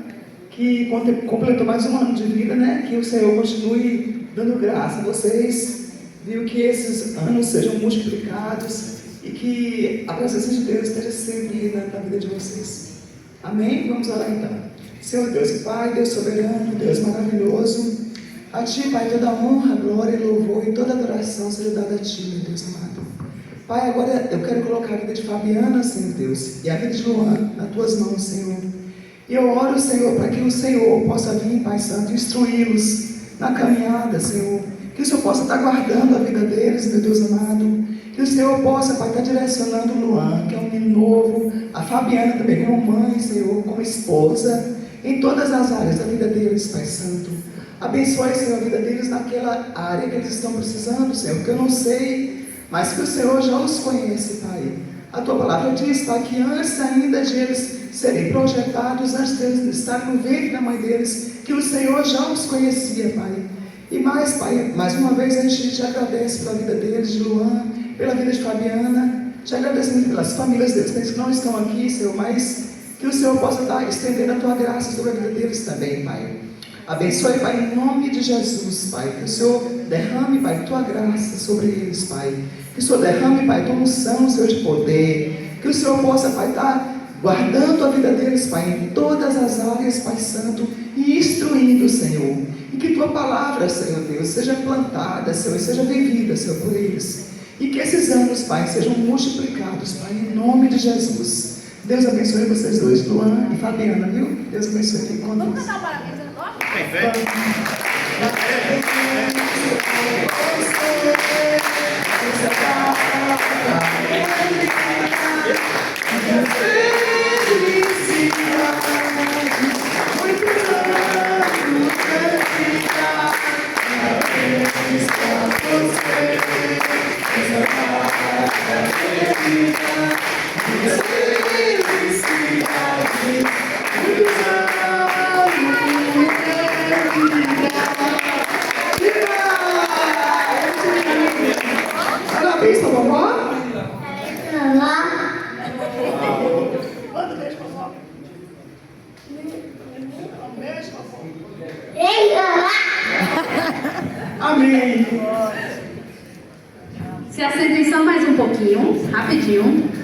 que completou mais um ano de vida, né? Que o Senhor continue dando graça a vocês, viu, que esses anos sejam multiplicados e que a presença de Deus esteja sempre na vida de vocês. Amém? Vamos orar então. Senhor Deus e Pai, Deus soberano, Deus maravilhoso, a Ti, Pai, toda honra, glória, louvor e toda adoração seja dada a Ti, meu Deus amado. Pai, agora eu quero colocar a vida de Fabiana, Senhor Deus, e a vida de Luan nas Tuas mãos, Senhor. E eu oro, Senhor, para que o Senhor possa vir, Pai Santo, instruí-los na caminhada, Senhor. Que o Senhor possa estar guardando a vida deles, meu Deus amado. Que o Senhor possa, Pai, estar direcionando o Luan, que é um menino novo, a Fabiana também como mãe, Senhor, como esposa, em todas as áreas da vida deles, Pai Santo. Abençoe, Senhor, a vida deles naquela área que eles estão precisando, Senhor, porque eu não sei, mas que o Senhor já os conhece, Pai. A Tua palavra diz, Pai, que antes ainda de eles serem projetados, antes de eles estarem no ventre da mãe deles, que o Senhor já os conhecia, Pai. E mais, Pai, mais uma vez a gente te agradece pela vida deles, de Luan, pela vida de Fabiana, te agradecemos pelas famílias deles, aqueles que não estão aqui, Senhor, mas que o Senhor possa estar estendendo a Tua graça sobre a vida deles também, Pai. Abençoe, Pai, em nome de Jesus, Pai, que o Senhor derrame, Pai, Tua graça sobre eles, Pai, que o Senhor derrame, Pai, Tua unção, Senhor, de poder, que o Senhor possa, Pai, estar guardando a vida deles, Pai, em todas as áreas, Pai Santo, e instruindo, Senhor, e que Tua palavra, Senhor Deus, seja plantada, Senhor, e seja vivida, Senhor, por eles, e que esses anos, Pai, sejam multiplicados, Pai, em nome de Jesus. Deus abençoe vocês dois, Luan e Fabiana, viu? Deus abençoe, fiquem com Deus. Vamos cantar o parabéns agora? Tem fé? Felicidade. Amém. Se assentem só mais um pouquinho, rapidinho.